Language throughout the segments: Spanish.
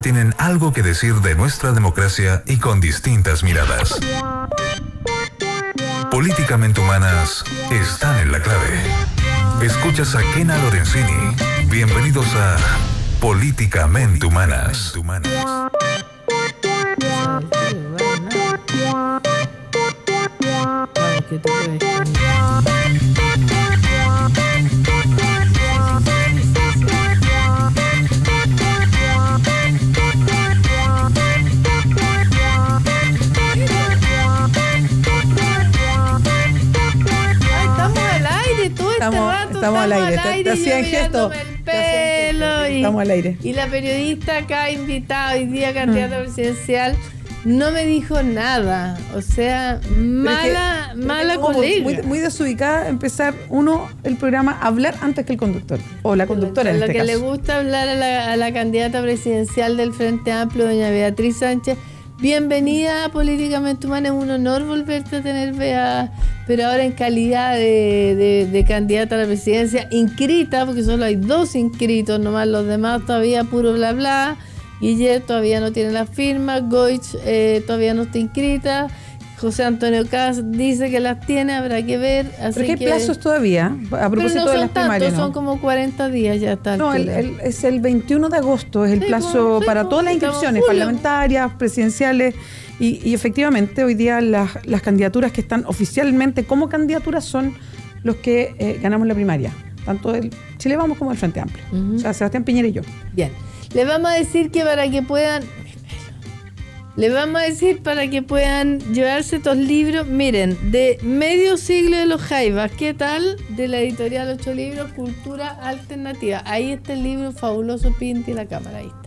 Tienen algo que decir de nuestra democracia y con distintas miradas. Políticamente Humanas están en la clave. Escuchas a Kena Lorenzini. Bienvenidos a Políticamente Humanas. Estamos al aire. Te hacían gesto. Estamos al aire. Y la periodista acá invitada hoy día, candidata presidencial, no me dijo nada. O sea, mala colega. Muy desubicada empezar el programa a hablar antes que el conductor. O la conductora en este caso. Lo que le gusta hablar a la candidata presidencial del Frente Amplio, doña Beatriz Sánchez. Bienvenida a Políticamente Humana, es un honor volverte a tener, Bea, pero ahora en calidad de candidata a la presidencia, inscrita, porque solo hay 2 inscritos, nomás los demás todavía puro bla bla. Guillet todavía no tiene la firma, Goich todavía no está inscrita, José Antonio Caz dice que las tiene, habrá que ver. Así ¿Pero qué plazos todavía? A propósito no de las primarias, son como 40 días ya está. No, es el 21 de agosto, es el plazo para todas las inscripciones parlamentarias, presidenciales, y efectivamente hoy día las candidaturas que están oficialmente como candidaturas son los que ganamos la primaria, tanto del Chile Vamos como del Frente Amplio. O sea, Sebastián Piñera y yo. Bien, les vamos a decir que para que puedan llevarse estos libros, miren, de Medio siglo de los Jaivas, ¿qué tal? De la editorial 8 libros, Cultura Alternativa. Ahí está el libro fabuloso, Pinti y la cámara, ahí está.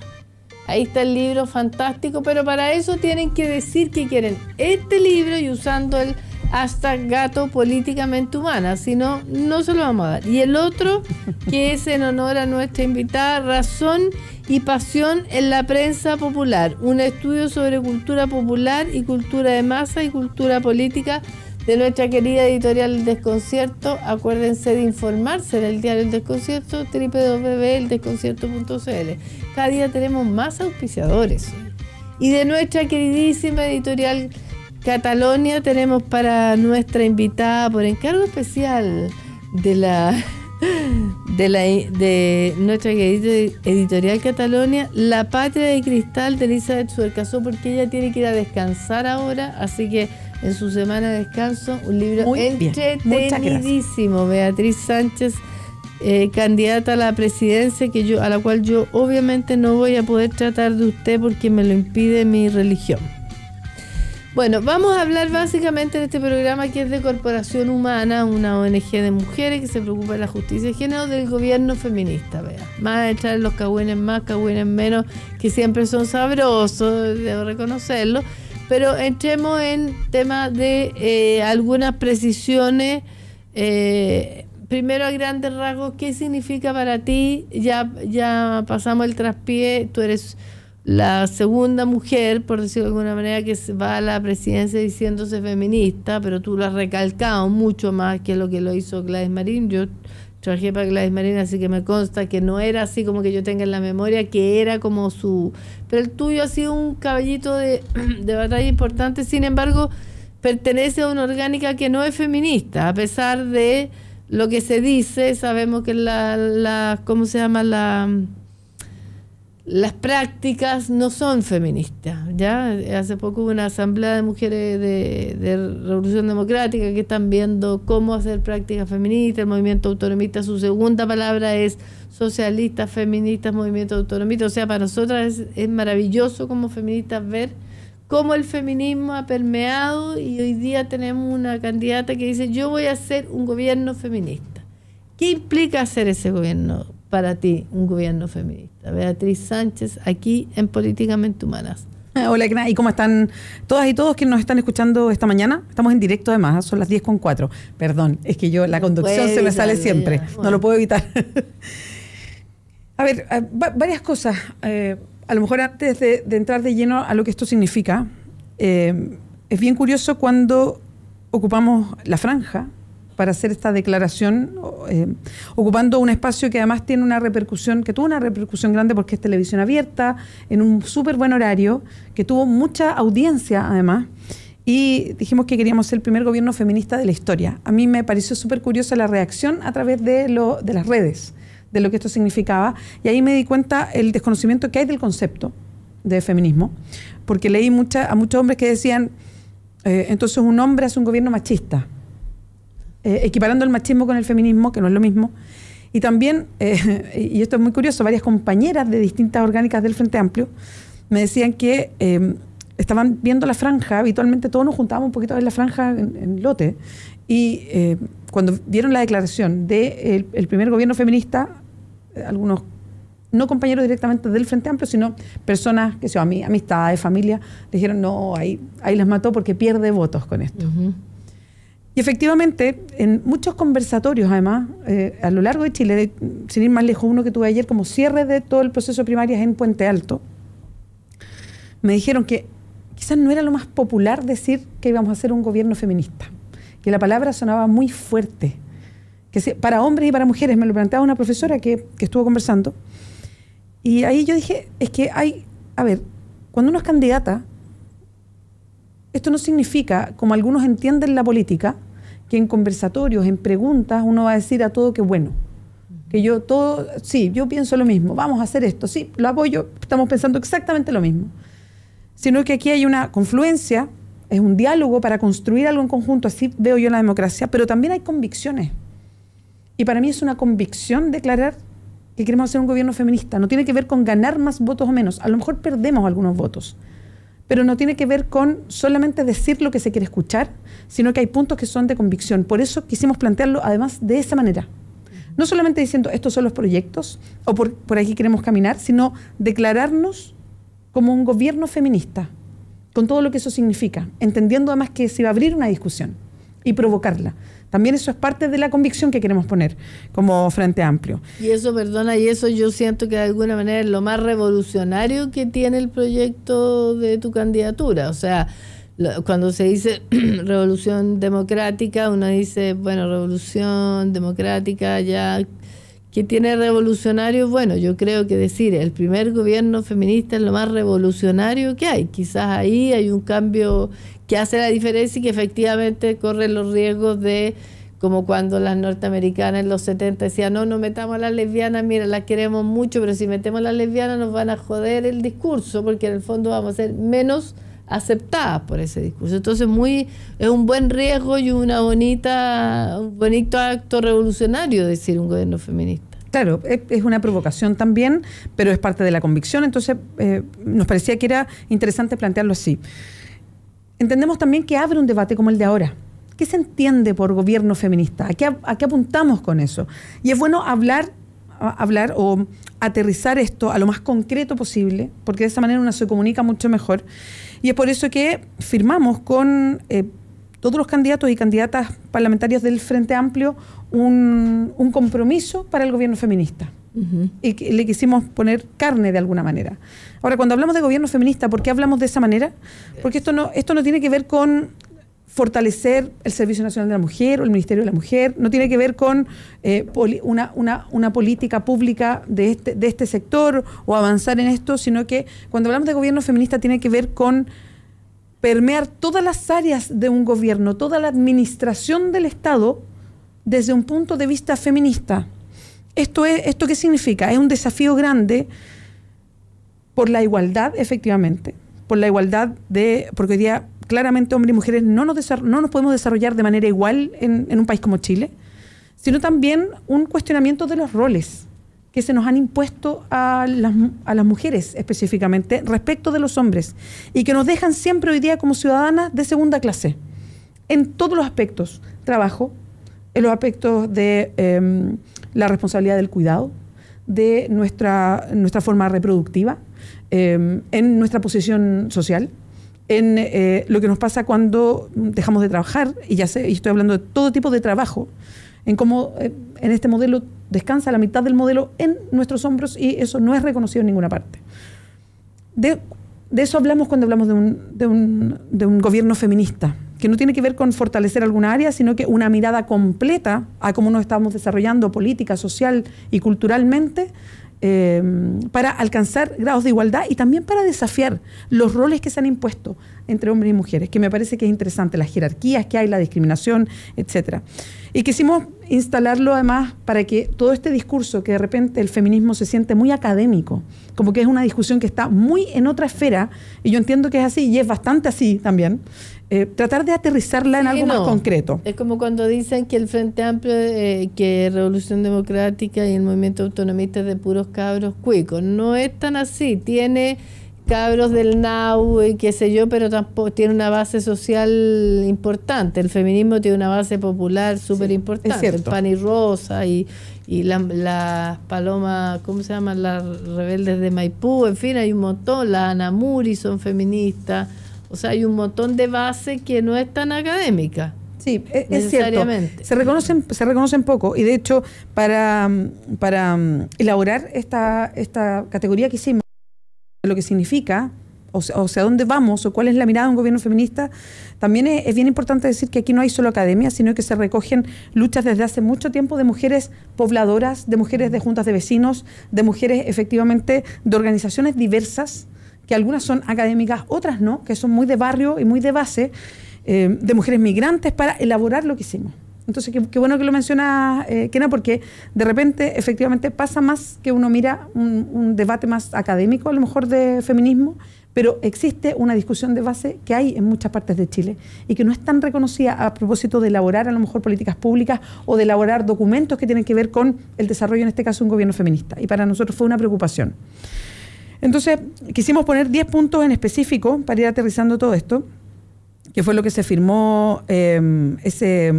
Ahí está el libro fantástico, pero para eso tienen que decir que quieren este libro y usando el hashtag Gato Políticamente Humana, si no, no se lo vamos a dar. Y el otro, que es en honor a nuestra invitada, Razón y Pasión en la Prensa Popular, un estudio sobre cultura popular y cultura de masa y cultura política de nuestra querida editorial El Desconcierto. Acuérdense de informarse en el diario El Desconcierto, www.eldesconcierto.cl. Cada día tenemos más auspiciadores. Y de nuestra queridísima editorial Catalonia tenemos para nuestra invitada por encargo especial de nuestra querida editorial Catalonia, La Patria de Cristal de Elizabeth Suercasó, porque ella tiene que ir a descansar ahora, así que en su semana de descanso, un libro entretenidísimo. Beatriz Sánchez, candidata a la presidencia, a la cual yo obviamente no voy a poder tratar de usted porque me lo impide mi religión. Bueno, vamos a hablar básicamente de este programa que es de Corporación Humana, una ONG de mujeres que se preocupa de la justicia de género, del gobierno feminista, vea. Más de echar los cagüines más, cagüines menos, que siempre son sabrosos, debo reconocerlo, pero entremos en temas de algunas precisiones. Primero, a grandes rasgos, ¿qué significa para ti? Ya pasamos el traspié, tú eres la segunda mujer, por decirlo de alguna manera, que va a la presidencia diciéndose feminista, pero tú lo has recalcado mucho más que lo que lo hizo Gladys Marín. Yo trabajé para Gladys Marín, así que me consta que no era así como que yo tenga en la memoria, que era como su... Pero el tuyo ha sido un caballito de batalla importante, sin embargo, pertenece a una orgánica que no es feminista, a pesar de lo que se dice. Sabemos que ¿cómo se llama? Las prácticas no son feministas, ¿ya? Hace poco hubo una asamblea de mujeres de Revolución Democrática que están viendo cómo hacer prácticas feministas. El movimiento autonomista, su segunda palabra es socialistas, feministas, movimiento autonomista. O sea, para nosotras es maravilloso como feministas ver cómo el feminismo ha permeado, y hoy día tenemos una candidata que dice: yo voy a hacer un gobierno feminista. ¿Qué implica hacer ese gobierno para ti, un gobierno feminista? Beatriz Sánchez, aquí en Políticamente Humanas. Hola, ¿y cómo están todas y todos quienes nos están escuchando esta mañana? Estamos en directo además, son las 10:04. Perdón, es que la conducción se me sale siempre, bueno. No lo puedo evitar. A ver, varias cosas. A lo mejor antes de entrar de lleno a lo que esto significa, es bien curioso cuando ocupamos la franja para hacer esta declaración, ocupando un espacio que además tiene una repercusión, que tuvo una repercusión grande porque es televisión abierta, en un súper buen horario, que tuvo mucha audiencia además, y dijimos que queríamos ser el primer gobierno feminista de la historia. A mí me pareció súper curiosa la reacción a través de las redes, de lo que esto significaba, y ahí me di cuenta el desconocimiento que hay del concepto de feminismo, porque leí a muchos hombres que decían, entonces un hombre hace un gobierno machista, equiparando el machismo con el feminismo, que no es lo mismo. Y también, y esto es muy curioso, varias compañeras de distintas orgánicas del Frente Amplio me decían que estaban viendo la franja, habitualmente todos nos juntábamos un poquito a ver la franja en lote, y cuando vieron la declaración del primer gobierno feminista, algunos no compañeros directamente del Frente Amplio, sino personas, que son amistades, familia, dijeron, no, ahí les mató porque pierde votos con esto. Uh-huh. Y efectivamente, en muchos conversatorios, además, a lo largo de Chile, sin ir más lejos, uno que tuve ayer como cierre de todo el proceso de primarias en Puente Alto, me dijeron que quizás no era lo más popular decir que íbamos a hacer un gobierno feminista, que la palabra sonaba muy fuerte, que para hombres y para mujeres, me lo planteaba una profesora que estuvo conversando. Y ahí yo dije, es que cuando uno es candidata, esto no significa, como algunos entienden la política, que en conversatorios, en preguntas, uno va a decir a todo que bueno, que yo pienso lo mismo, vamos a hacer esto, sí, lo apoyo, estamos pensando exactamente lo mismo. Sino que aquí hay una confluencia, es un diálogo para construir algo en conjunto, así veo yo la democracia, pero también hay convicciones. Y para mí es una convicción declarar que queremos hacer un gobierno feminista. No tiene que ver con ganar más votos o menos. A lo mejor perdemos algunos votos, pero no tiene que ver con solamente decir lo que se quiere escuchar, sino que hay puntos que son de convicción. Por eso quisimos plantearlo además de esa manera. No solamente diciendo estos son los proyectos o por aquí queremos caminar, sino declararnos como un gobierno feminista, con todo lo que eso significa, entendiendo además que se va a abrir una discusión y provocarla. También eso es parte de la convicción que queremos poner como Frente Amplio. Y eso yo siento que de alguna manera es lo más revolucionario que tiene el proyecto de tu candidatura. O sea, cuando se dice revolución democrática, uno dice, bueno, revolución democrática ya, ¿qué tiene revolucionario? Bueno, yo creo que decir el primer gobierno feminista es lo más revolucionario que hay. Quizás ahí hay un cambio que hace la diferencia y que efectivamente corre los riesgos de, como cuando las norteamericanas en los 70 decían, no metamos a las lesbianas, mira, las queremos mucho, pero si metemos a las lesbianas nos van a joder el discurso, porque en el fondo vamos a ser menos aceptadas por ese discurso. Entonces es un buen riesgo y un bonito acto revolucionario decir un gobierno feminista. Claro, es una provocación también, pero es parte de la convicción, entonces nos parecía que era interesante plantearlo así. Entendemos también que abre un debate como el de ahora. ¿Qué se entiende por gobierno feminista? ¿A qué apuntamos con eso? Y es bueno hablar o aterrizar esto a lo más concreto posible, porque de esa manera uno se comunica mucho mejor. Y es por eso que firmamos con todos los candidatos y candidatas parlamentarias del Frente Amplio un compromiso para el gobierno feminista. Uh-huh. Y que le quisimos poner carne de alguna manera. Ahora, cuando hablamos de gobierno feminista, ¿por qué hablamos de esa manera? Porque esto no tiene que ver con fortalecer el Servicio Nacional de la Mujer o el Ministerio de la Mujer, no tiene que ver con una política pública de este sector o avanzar en esto, sino que cuando hablamos de gobierno feminista tiene que ver con permear todas las áreas de un gobierno, toda la administración del Estado desde un punto de vista feminista. ¿Esto qué significa? Es un desafío grande por la igualdad, efectivamente, por la igualdad porque hoy día claramente hombres y mujeres no nos podemos desarrollar de manera igual en un país como Chile, sino también un cuestionamiento de los roles que se nos han impuesto a las mujeres específicamente respecto de los hombres y que nos dejan siempre hoy día como ciudadanas de segunda clase en todos los aspectos, trabajo, en los aspectos de la responsabilidad del cuidado, de nuestra forma reproductiva, en nuestra posición social, en lo que nos pasa cuando dejamos de trabajar, y estoy hablando de todo tipo de trabajo, en cómo en este modelo descansa la mitad del modelo en nuestros hombros y eso no es reconocido en ninguna parte. De eso hablamos cuando hablamos de un gobierno feminista, que no tiene que ver con fortalecer alguna área, sino que una mirada completa a cómo nos estamos desarrollando política, social y culturalmente, para alcanzar grados de igualdad y también para desafiar los roles que se han impuesto entre hombres y mujeres, que me parece que es interesante, las jerarquías que hay, la discriminación, etcétera. Y quisimos instalarlo además para que todo este discurso, que de repente el feminismo se siente muy académico, como que es una discusión que está muy en otra esfera, y yo entiendo que es así, y es bastante así también, tratar de aterrizarla en algo más concreto. Es como cuando dicen que el Frente Amplio, que Revolución Democrática y el Movimiento Autonomista es de puros cabros cuicos. No es tan así, tiene cabros del NAU y qué sé yo, pero tampoco tiene una base social importante. El feminismo tiene una base popular súper importante. El Pan y Rosa y las palomas, ¿cómo se llaman? Las rebeldes de Maipú, en fin, hay un montón. Las Anamuri son feministas. O sea, hay un montón de base que no es tan académica. Sí, es cierto. Se reconocen poco. Y de hecho, para elaborar esta categoría que hicimos, lo que significa, o sea, dónde vamos, o cuál es la mirada de un gobierno feminista, también es bien importante decir que aquí no hay solo academia, sino que se recogen luchas desde hace mucho tiempo de mujeres pobladoras, de mujeres de juntas de vecinos, de mujeres efectivamente de organizaciones diversas, que algunas son académicas, otras no, que son muy de barrio y muy de base, de mujeres migrantes, para elaborar lo que hicimos. Entonces, qué bueno que lo mencionas, Kena, porque de repente, efectivamente, pasa más que uno mira un debate más académico, a lo mejor, de feminismo, pero existe una discusión de base que hay en muchas partes de Chile y que no es tan reconocida a propósito de elaborar, a lo mejor, políticas públicas o de elaborar documentos que tienen que ver con el desarrollo, en este caso, de un gobierno feminista. Y para nosotros fue una preocupación. Entonces, quisimos poner 10 puntos en específico para ir aterrizando todo esto, que fue lo que se firmó fue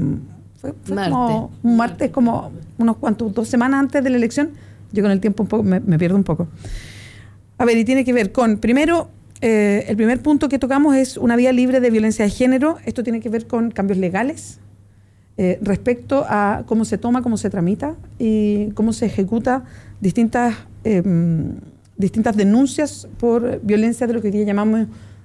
como un martes, como unos cuantos, 2 semanas antes de la elección. Yo con el tiempo un poco me pierdo un poco. A ver, y tiene que ver con, primero, el primer punto que tocamos es una vía libre de violencia de género. Esto tiene que ver con cambios legales respecto a cómo se toma, cómo se tramita y cómo se ejecuta distintas denuncias por violencia de lo que hoy día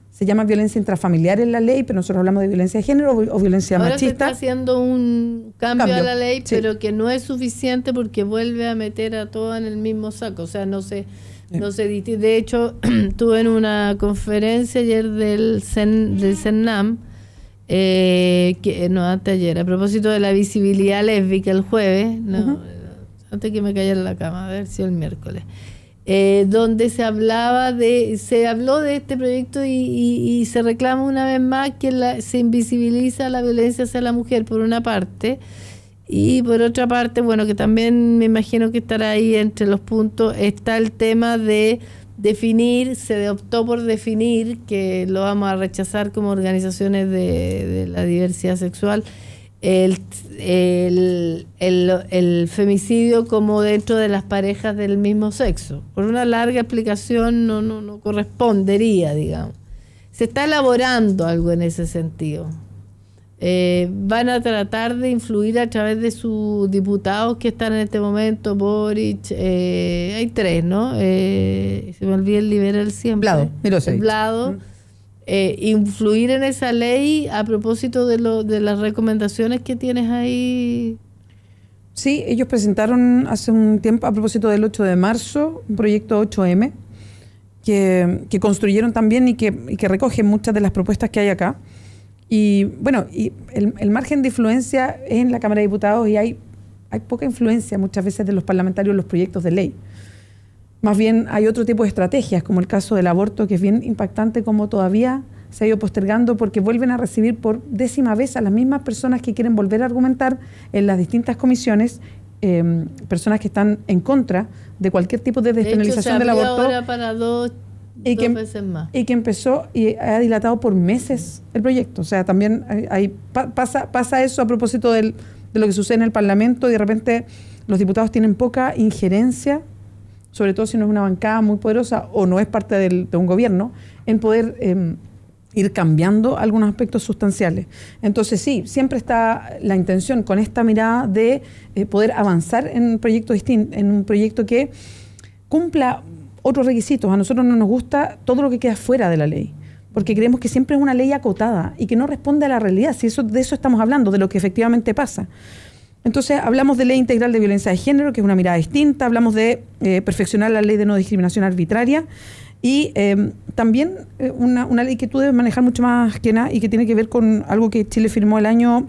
se llama violencia intrafamiliar en la ley, pero nosotros hablamos de violencia de género o violencia machista. Ahora se está haciendo un cambio a la ley, sí, pero que no es suficiente porque vuelve a meter a todas en el mismo saco. O sea, no se de hecho, estuve en una conferencia ayer del CENNAM, antes ayer, a propósito de la visibilidad lésbica el jueves, antes que me cayera la cama, a ver si el miércoles. Donde se habló de este proyecto y se reclama una vez más que se invisibiliza la violencia hacia la mujer, por una parte, y por otra parte, bueno, que también me imagino que estará ahí entre los puntos, está el tema de definir, se optó por definir, que lo vamos a rechazar como organizaciones de la diversidad sexual, el femicidio como dentro de las parejas del mismo sexo. Por una larga explicación no correspondería, digamos. Se está elaborando algo en ese sentido. Van a tratar de influir a través de sus diputados que están en este momento, Boric, hay 3, ¿no? Se me olvida el liberal siempre. Blado. Influir en esa ley a propósito de las recomendaciones que tienes ahí. Sí, ellos presentaron hace un tiempo, a propósito del 8 de marzo, un proyecto 8M que construyeron también y que recoge muchas de las propuestas que hay acá. Y bueno, y el margen de influencia es en la Cámara de Diputados, y hay poca influencia muchas veces de los parlamentarios en los proyectos de ley. Más bien hay otro tipo de estrategias, como el caso del aborto, que es bien impactante, como todavía se ha ido postergando porque vuelven a recibir por 10ª vez a las mismas personas que quieren volver a argumentar en las distintas comisiones, personas que están en contra de cualquier tipo de despenalización del aborto. Ahora para dos veces más. Y que empezó y ha dilatado por meses el proyecto. O sea, también pasa eso a propósito de lo que sucede en el Parlamento, y de repente los diputados tienen poca injerencia, sobre todo si no es una bancada muy poderosa o no es parte de un gobierno, en poder ir cambiando algunos aspectos sustanciales. Entonces sí, siempre está la intención con esta mirada de poder avanzar en un proyecto distinto, en un proyecto que cumpla otros requisitos. A nosotros no nos gusta todo lo que queda fuera de la ley, porque creemos que siempre es una ley acotada y que no responde a la realidad, si de eso estamos hablando, de lo que efectivamente pasa. Entonces hablamos de ley integral de violencia de género, que es una mirada distinta, hablamos de perfeccionar la ley de no discriminación arbitraria y también una ley que tú debes manejar mucho más, Kena, y que tiene que ver con algo que Chile firmó el año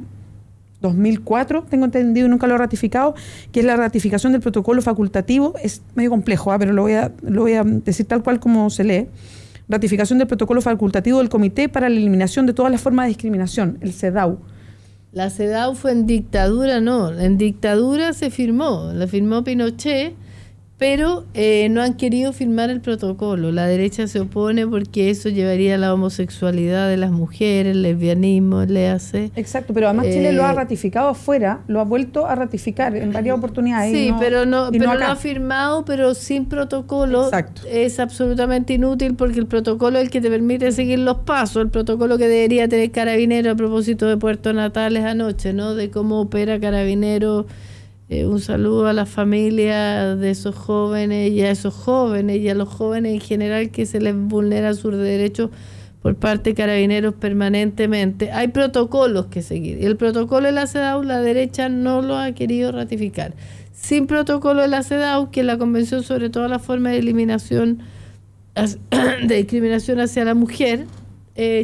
2004, tengo entendido y nunca lo ha ratificado, que es la ratificación del protocolo facultativo. Es medio complejo, pero lo voy a decir tal cual como se lee. Ratificación del protocolo facultativo del Comité para la Eliminación de todas las formas de discriminación, el CEDAW. La CEDAW fue en dictadura, no. En dictadura se firmó, la firmó Pinochet, pero no han querido firmar el protocolo. La derecha se opone porque eso llevaría a la homosexualidad de las mujeres, el lesbianismo, el EAC. Exacto, pero además Chile lo ha ratificado afuera, lo ha vuelto a ratificar en varias oportunidades. Sí, pero lo ha firmado, pero sin protocolo. Exacto. Es absolutamente inútil porque el protocolo es el que te permite seguir los pasos, el protocolo que debería tener Carabineros a propósito de Puerto Natales anoche, ¿no? De cómo opera Carabineros. Un saludo a la familia de esos jóvenes y a esos jóvenes y a los jóvenes en general que se les vulnera sus derechos por parte de Carabineros permanentemente. Hay protocolos que seguir y el protocolo de la CEDAW la derecha no lo ha querido ratificar. Sin protocolo de la CEDAW, que es la Convención sobre todas las formas de eliminación de discriminación hacia la mujer,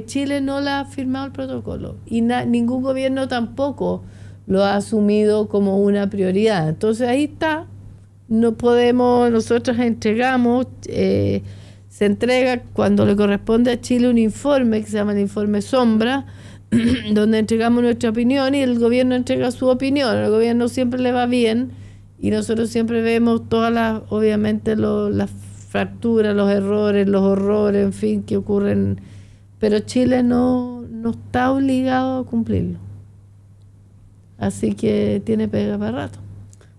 Chile no la ha firmado el protocolo y ningún gobierno tampoco lo ha asumido como una prioridad. Entonces ahí está, no podemos, nosotros entregamos, se entrega cuando le corresponde a Chile un informe que se llama el informe Sombra, donde entregamos nuestra opinión y el gobierno entrega su opinión. Al gobierno siempre le va bien y nosotros siempre vemos todas las, obviamente las fracturas, los errores, los horrores, en fin, que ocurren, pero Chile no está obligado a cumplirlo. Así que tiene pega para rato.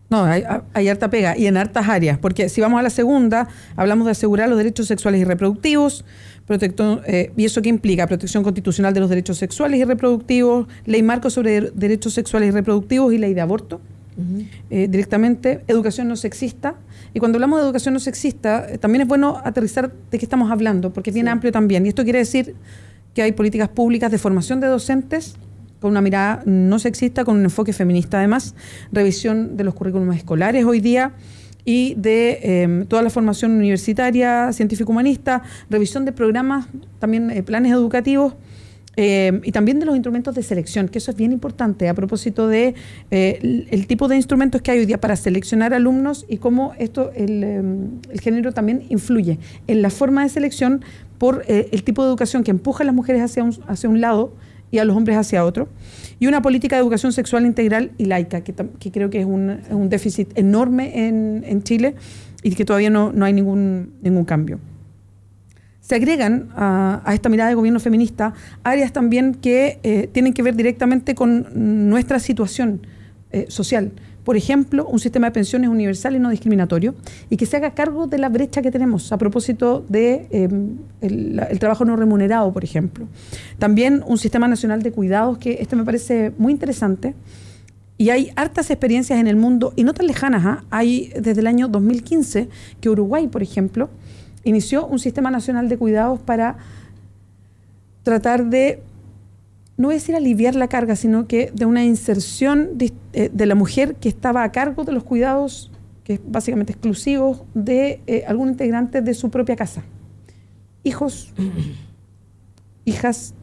No, hay harta pega y en hartas áreas, porque si vamos a la segunda, hablamos de asegurar los derechos sexuales y reproductivos, y eso qué implica protección constitucional de los derechos sexuales y reproductivos, ley marco sobre derechos sexuales y reproductivos y ley de aborto, directamente, educación no sexista. Y cuando hablamos de educación no sexista, también es bueno aterrizar de qué estamos hablando, porque es bien amplio también. Y esto quiere decir que hay políticas públicas de formación de docentes, con una mirada no sexista, con un enfoque feminista además, revisión de los currículums escolares hoy día y de toda la formación universitaria, científico-humanista, revisión de programas, también planes educativos y también de los instrumentos de selección, que eso es bien importante a propósito de el tipo de instrumentos que hay hoy día para seleccionar alumnos y cómo esto el género también influye en la forma de selección por el tipo de educación que empuja a las mujeres hacia un lado y a los hombres hacia otro, y una política de educación sexual integral y laica, que creo que es un déficit enorme en Chile y que todavía no hay ningún cambio. Se agregan a esta mirada de gobierno feminista áreas también que tienen que ver directamente con nuestra situación social. Por ejemplo, un sistema de pensiones universal y no discriminatorio y que se haga cargo de la brecha que tenemos a propósito de el trabajo no remunerado, por ejemplo. También un sistema nacional de cuidados, que me parece muy interesante. Y hay hartas experiencias en el mundo y no tan lejanas. Hay desde el año 2015 que Uruguay, por ejemplo, inició un sistema nacional de cuidados para tratar de, no voy a decir aliviar la carga, sino que de una inserción de la mujer que estaba a cargo de los cuidados, que es básicamente exclusivos de algún integrante de su propia casa. Hijos, hijas,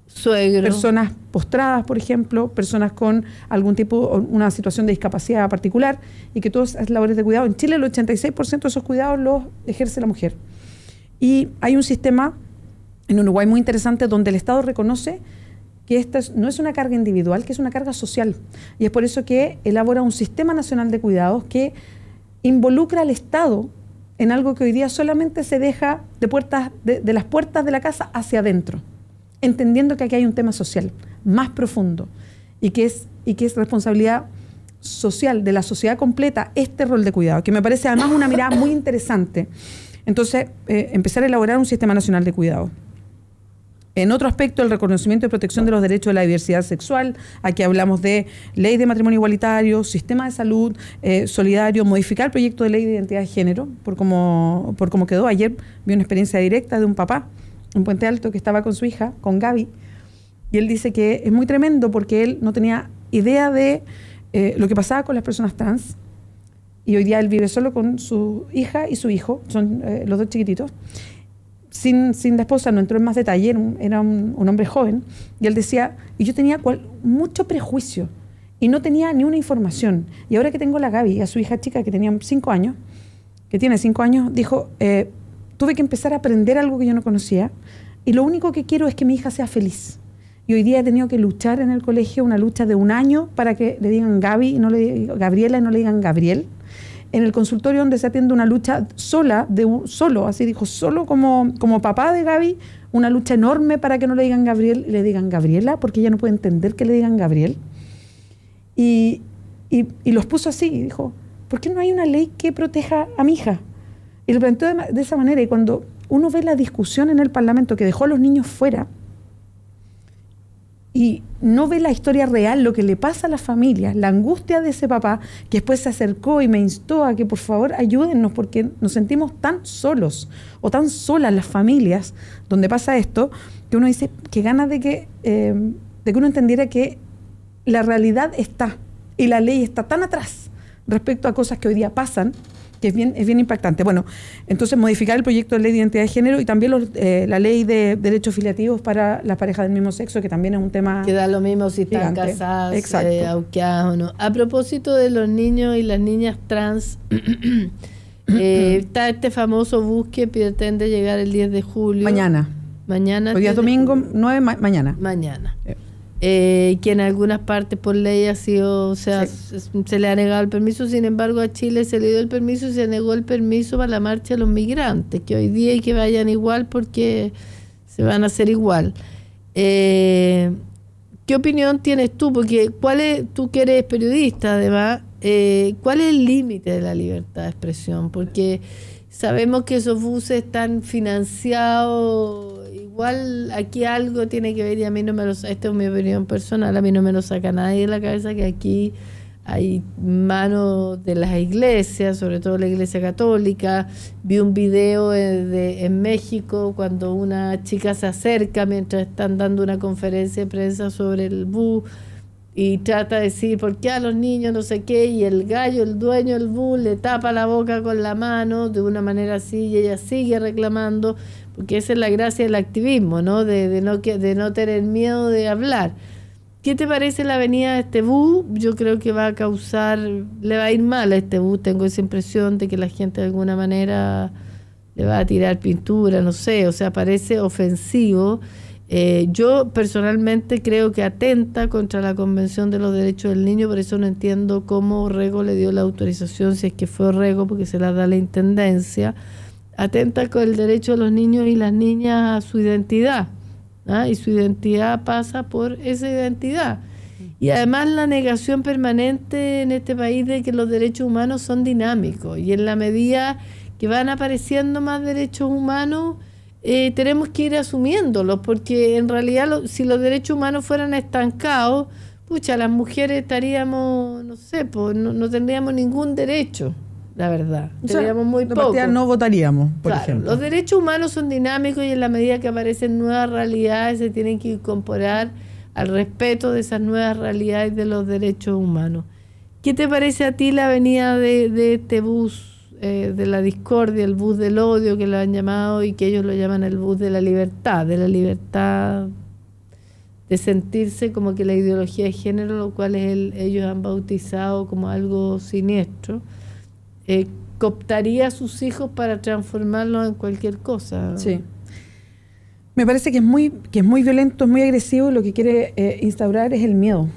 suegros, personas postradas, por ejemplo, personas con algún tipo, una situación de discapacidad particular, y que todas esas labores de cuidado, en Chile el 86% de esos cuidados los ejerce la mujer. Y hay un sistema en Uruguay muy interesante donde el Estado reconoce que esta no es una carga individual, que es una carga social. Y es por eso que elabora un sistema nacional de cuidados que involucra al Estado en algo que hoy día solamente se deja de las puertas de la casa hacia adentro, entendiendo que aquí hay un tema social más profundo y que es responsabilidad social de la sociedad completa este rol de cuidado, que me parece además una mirada muy interesante. Entonces, empezar a elaborar un sistema nacional de cuidado. En otro aspecto, el reconocimiento y protección de los derechos de la diversidad sexual. Aquí hablamos de ley de matrimonio igualitario, sistema de salud solidario, modificar el proyecto de ley de identidad de género, por cómo quedó. Ayer vi una experiencia directa de un papá en Puente Alto, que estaba con su hija, con Gaby, y él dice que es muy tremendo porque él no tenía idea de lo que pasaba con las personas trans, y hoy día él vive solo con su hija y su hijo, son los dos chiquititos, sin la esposa, no entró en más detalle, era un hombre joven, y él decía, y yo tenía mucho prejuicio, y no tenía ni una información, y ahora que tengo a la Gaby, a su hija chica que tenía 5 años, que tiene 5 años, dijo, tuve que empezar a aprender algo que yo no conocía, y lo único que quiero es que mi hija sea feliz. Y hoy día he tenido que luchar en el colegio, una lucha de 1 año para que le digan Gaby, Gabriela y no le digan Gabriel. En el consultorio donde se atiende una lucha solo, así dijo, solo como papá de Gaby, una lucha enorme para que no le digan Gabriel y le digan Gabriela, porque ella no puede entender que le digan Gabriel. Y los puso así, y dijo, ¿por qué no hay una ley que proteja a mi hija? Y lo planteó de esa manera, y cuando uno ve la discusión en el Parlamento que dejó a los niños fuera, y no ve la historia real, lo que le pasa a las familias, la angustia de ese papá, que después se acercó y me instó a que por favor ayúdennos porque nos sentimos tan solos o tan solas las familias donde pasa esto, que uno dice que ganas de que uno entendiera que la realidad está y la ley está tan atrás respecto a cosas que hoy día pasan, que es bien impactante. Bueno, entonces modificar el proyecto de ley de identidad de género y también la ley de derechos filiativos para las parejas del mismo sexo, que también es un tema que da lo mismo si están gigante. Casadas, auqueadas o no. A propósito de los niños y las niñas trans, está este famoso bus que pretende llegar el 10 de julio. Mañana. Hoy día es domingo, 9, mañana. Mañana. Que en algunas partes por ley ha sido, se le ha negado el permiso. Sin embargo, a Chile se le dio el permiso y se negó el permiso para la marcha de los migrantes, que hoy día hay que vayan igual porque se van a hacer igual. ¿Qué opinión tienes tú? Porque tú que eres periodista además, ¿cuál es el límite de la libertad de expresión? Porque sabemos que esos buses están financiados. Igual aquí algo tiene que ver, y a mí no me lo, esta es mi opinión personal, a mí no me lo saca nadie de la cabeza, que aquí hay manos de las iglesias, sobre todo la Iglesia Católica. Vi un video en México cuando una chica se acerca mientras están dando una conferencia de prensa sobre el bus y trata de decir por qué a los niños no sé qué, y el gallo, el dueño del bus, le tapa la boca con la mano de una manera así, y ella sigue reclamando, porque esa es la gracia del activismo, ¿no? De no tener miedo de hablar. ¿Qué te parece la venida de este bus? Yo creo que le va a ir mal a este bus. Tengo esa impresión de que la gente de alguna manera le va a tirar pintura, no sé, o sea, parece ofensivo. Yo personalmente creo que atenta contra la Convención de los Derechos del Niño, por eso no entiendo cómo Orrego le dio la autorización, si es que fue Orrego, porque se la da la Intendencia. Atenta con el derecho de los niños y las niñas a su identidad, y su identidad pasa por esa identidad. Y además la negación permanente en este país de que los derechos humanos son dinámicos, y en la medida que van apareciendo más derechos humanos, tenemos que ir asumiéndolos, porque en realidad si los derechos humanos fueran estancados, pucha, las mujeres estaríamos, no sé, no tendríamos ningún derecho. La verdad, tendríamos muy poco. No votaríamos, por ejemplo. Los derechos humanos son dinámicos, y en la medida que aparecen nuevas realidades se tienen que incorporar al respeto de esas nuevas realidades de los derechos humanos. ¿Qué te parece a ti la venida de este bus de la discordia, el bus del odio que lo han llamado, y que ellos lo llaman el bus de la libertad de sentirse como que la ideología de género, lo cual ellos han bautizado como algo siniestro? Cooptaría a sus hijos para transformarlos en cualquier cosa. Sí. Me parece que es muy violento, es muy agresivo, y lo que quiere instaurar es el miedo.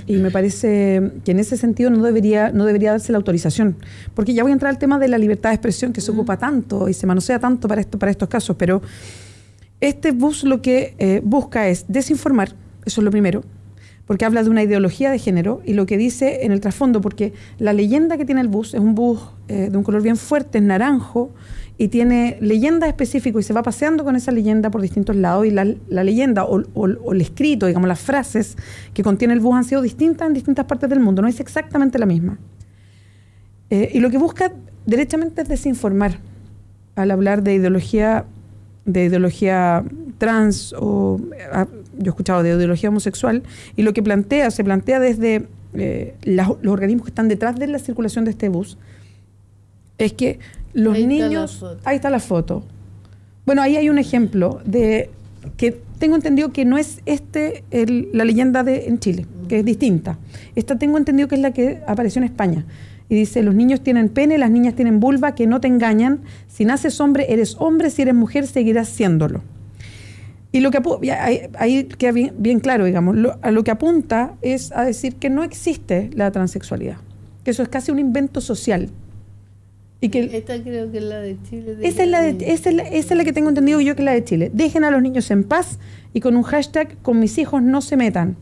Y me parece que en ese sentido no debería darse la autorización. Porque ya voy a entrar al tema de la libertad de expresión, que se ocupa tanto y se manosea tanto para estos casos, pero este bus lo que busca es desinformar, eso es lo primero, porque habla de una ideología de género, y lo que dice en el trasfondo, porque la leyenda que tiene el bus es un bus de un color bien fuerte, es naranjo, y tiene leyendas específicas, y se va paseando con esa leyenda por distintos lados, y la leyenda o el escrito, digamos, las frases que contiene el bus han sido distintas en distintas partes del mundo, no es exactamente la misma. Y lo que busca derechamente es desinformar, al hablar de ideología ideología trans o yo he escuchado de ideología homosexual, y lo que se plantea desde los organismos que están detrás de la circulación de este bus, es que los niños... Ahí está la foto. Bueno, ahí hay un ejemplo de que tengo entendido que no es la leyenda en Chile, que es distinta. Esta tengo entendido que es la que apareció en España. Y dice, los niños tienen pene, las niñas tienen vulva, que no te engañan. Si naces hombre, eres hombre. Si eres mujer, seguirás siéndolo. Y lo que ahí queda bien claro, digamos. A lo que apunta es a decir que no existe la transexualidad. Que eso es casi un invento social. Y que esta creo que es la de Chile. Esa es la que tengo entendido yo, que es la de Chile. Dejen a los niños en paz, y con un hashtag, con mis hijos no se metan.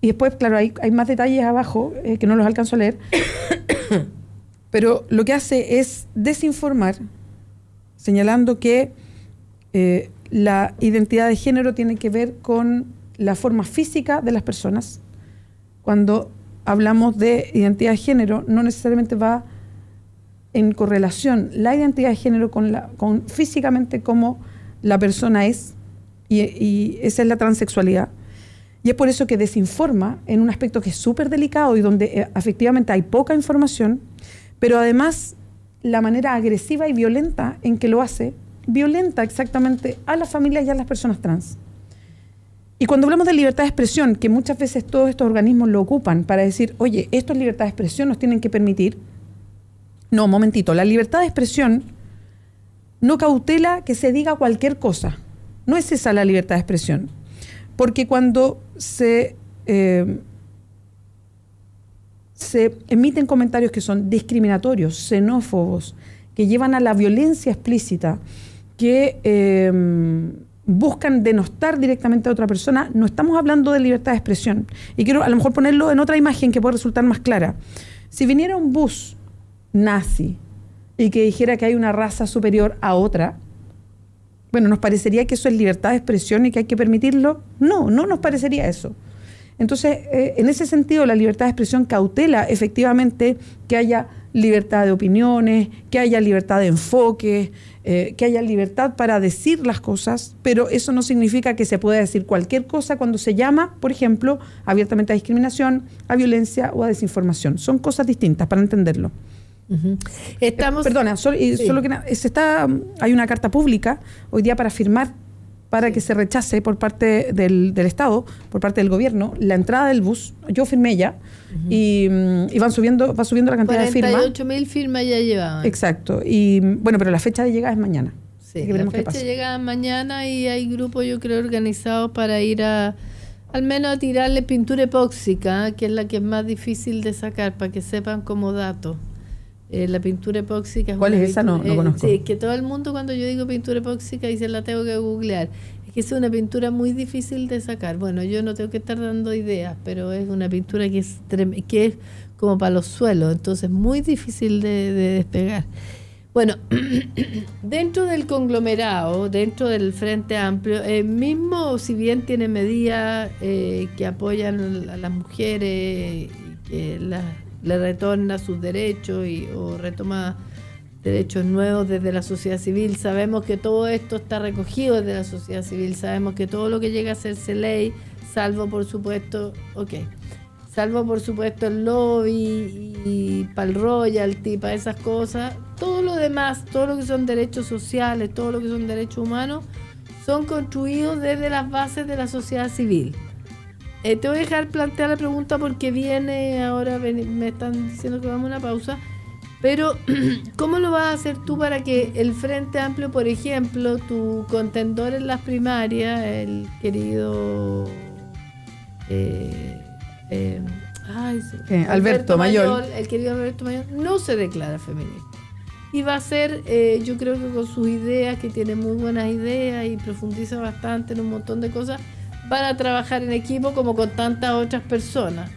Y después, claro, hay más detalles abajo que no los alcanzo a leer. Pero lo que hace es desinformar, señalando que la identidad de género tiene que ver con la forma física de las personas. Cuando hablamos de identidad de género, no necesariamente va en correlación la identidad de género con físicamente cómo la persona es, y esa es la transexualidad. Y es por eso que desinforma en un aspecto que es súper delicado y donde efectivamente hay poca información, pero además la manera agresiva y violenta en que lo hace, violenta exactamente a las familias y a las personas trans. Y cuando hablamos de libertad de expresión, que muchas veces todos estos organismos lo ocupan para decir, oye, esto es libertad de expresión, nos tienen que permitir. No, momentito, la libertad de expresión no cautela que se diga cualquier cosa. No es esa la libertad de expresión. Porque cuando se emiten comentarios que son discriminatorios, xenófobos, que llevan a la violencia explícita, que buscan denostar directamente a otra persona, no estamos hablando de libertad de expresión. Y quiero a lo mejor ponerlo en otra imagen que puede resultar más clara. Si viniera un bus nazi y que dijera que hay una raza superior a otra, bueno, ¿nos parecería que eso es libertad de expresión y que hay que permitirlo? No, no nos parecería eso. Entonces, en ese sentido, la libertad de expresión cautela efectivamente que haya libertad de opiniones, que haya libertad de enfoque, que haya libertad para decir las cosas, pero eso no significa que se pueda decir cualquier cosa cuando se llama, por ejemplo, abiertamente a discriminación, a violencia o a desinformación. Son cosas distintas para entenderlo. Perdona, solo que hay una carta pública hoy día para firmar para que se rechace por parte del Estado, por parte del gobierno, la entrada del bus. Yo firmé ya y va subiendo la cantidad de firmas. 48.000 firmas ya llevaban. Exacto. Y bueno, pero la fecha de llegada es mañana. Sí, la fecha de llegada es mañana y hay grupos, yo creo, organizados para ir al menos a tirarle pintura epóxica, que es la que es más difícil de sacar, para que sepan como dato. La pintura epóxica es... ¿Cuál es esa? No conozco. Sí, que todo el mundo cuando yo digo pintura epóxica dice la tengo que googlear. Es que es una pintura muy difícil de sacar. Bueno, yo no tengo que estar dando ideas, pero es una pintura que es como para los suelos, entonces muy difícil de despegar. Bueno, dentro del conglomerado, dentro del Frente Amplio, mismo si bien tiene medidas que apoyan a las mujeres, que le retorna sus derechos o retoma derechos nuevos desde la sociedad civil. Sabemos que todo esto está recogido desde la sociedad civil, sabemos que todo lo que llega a hacerse ley, salvo por supuesto el lobby y para el royalty, para esas cosas, todo lo demás, todo lo que son derechos sociales, todo lo que son derechos humanos, son construidos desde las bases de la sociedad civil. Te voy a dejar plantear la pregunta porque me están diciendo que vamos a una pausa, pero ¿cómo lo vas a hacer tú para que el Frente Amplio, por ejemplo, tu contendor en las primarias, el querido Alberto Mayol, el querido Alberto Mayol, no se declara feminista? Y va a ser, yo creo que con sus ideas, que tiene muy buenas ideas y profundiza bastante en un montón de cosas, van a trabajar en equipo como con tantas otras personas.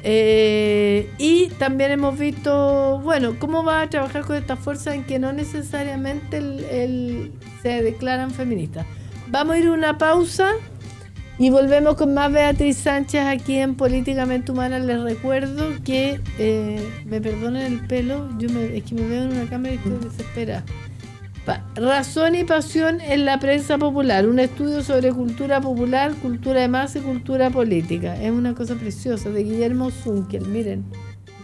Y también hemos visto, bueno, cómo va a trabajar con esta fuerza en que no necesariamente se declaran feministas. Vamos a ir a una pausa y volvemos con más Beatriz Sánchez aquí en Políticamente Humana. Les recuerdo que, me perdonen el pelo, es que me veo en una cámara y estoy desesperada. Razón y pasión en la prensa popular, un estudio sobre cultura popular, cultura de masa y cultura política. Es una cosa preciosa, de Guillermo Zunkel, miren,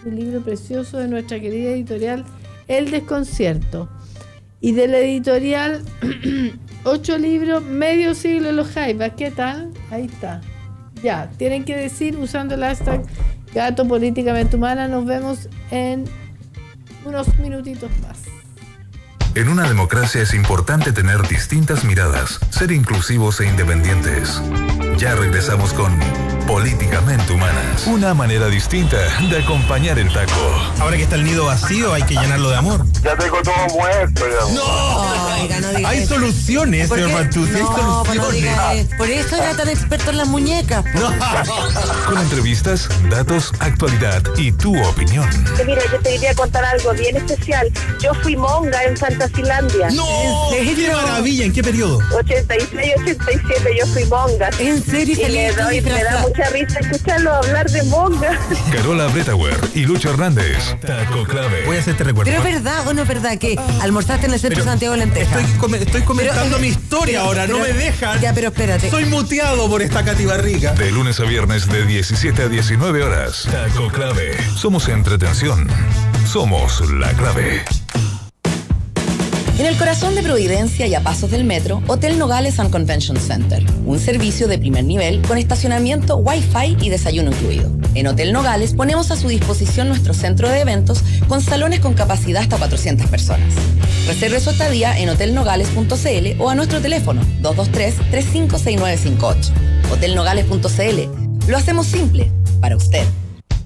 un libro precioso de nuestra querida editorial El Desconcierto. Y de la editorial 8 libros, medio siglo en los Jaivas. ¿Qué tal? Ahí está. Ya, tienen que decir usando el hashtag Gato Políticamente Humana. Nos vemos en unos minutitos más. En una democracia es importante tener distintas miradas, ser inclusivos e independientes. Ya regresamos con Políticamente Humanas. Una manera distinta de acompañar el taco. Ahora que está el nido vacío, hay que llenarlo de amor. Ya tengo todo muerto. Ya. ¡No! Oiga, no diga hay eso. soluciones, señor Fantuzzi, hay soluciones. No diga eso. Por eso era tan experto en las muñecas. Con entrevistas, datos, actualidad y tu opinión. Mira, yo te quería contar algo bien especial. Yo fui monga en Santa Finlandia. ¡No! ¡Qué maravilla! ¿En qué periodo? 86, 87, yo fui monga. ¿En serio? Y me da mucha risa escucharlo hablar de monga. Carola Bretauer y Lucho Hernández. Taco Clave. Voy a hacerte recuerdo. Pero es verdad o no es verdad que almorzaste en el centro Santiago de Lenteja. Estoy comentando mi historia ahora, no me dejan. Ya, pero espérate. Soy muteado por esta Katy Barriga. De lunes a viernes de 17 a 19 horas. Taco Clave. Somos entretención. Somos la clave. En el corazón de Providencia y a pasos del metro, Hotel Nogales and Convention Center. Un servicio de primer nivel con estacionamiento, Wi-Fi y desayuno incluido. En Hotel Nogales ponemos a su disposición nuestro centro de eventos con salones con capacidad hasta 400 personas. Reserve su estadía en hotelnogales.cl o a nuestro teléfono 223-356958. Hotelnogales.cl. Lo hacemos simple para usted.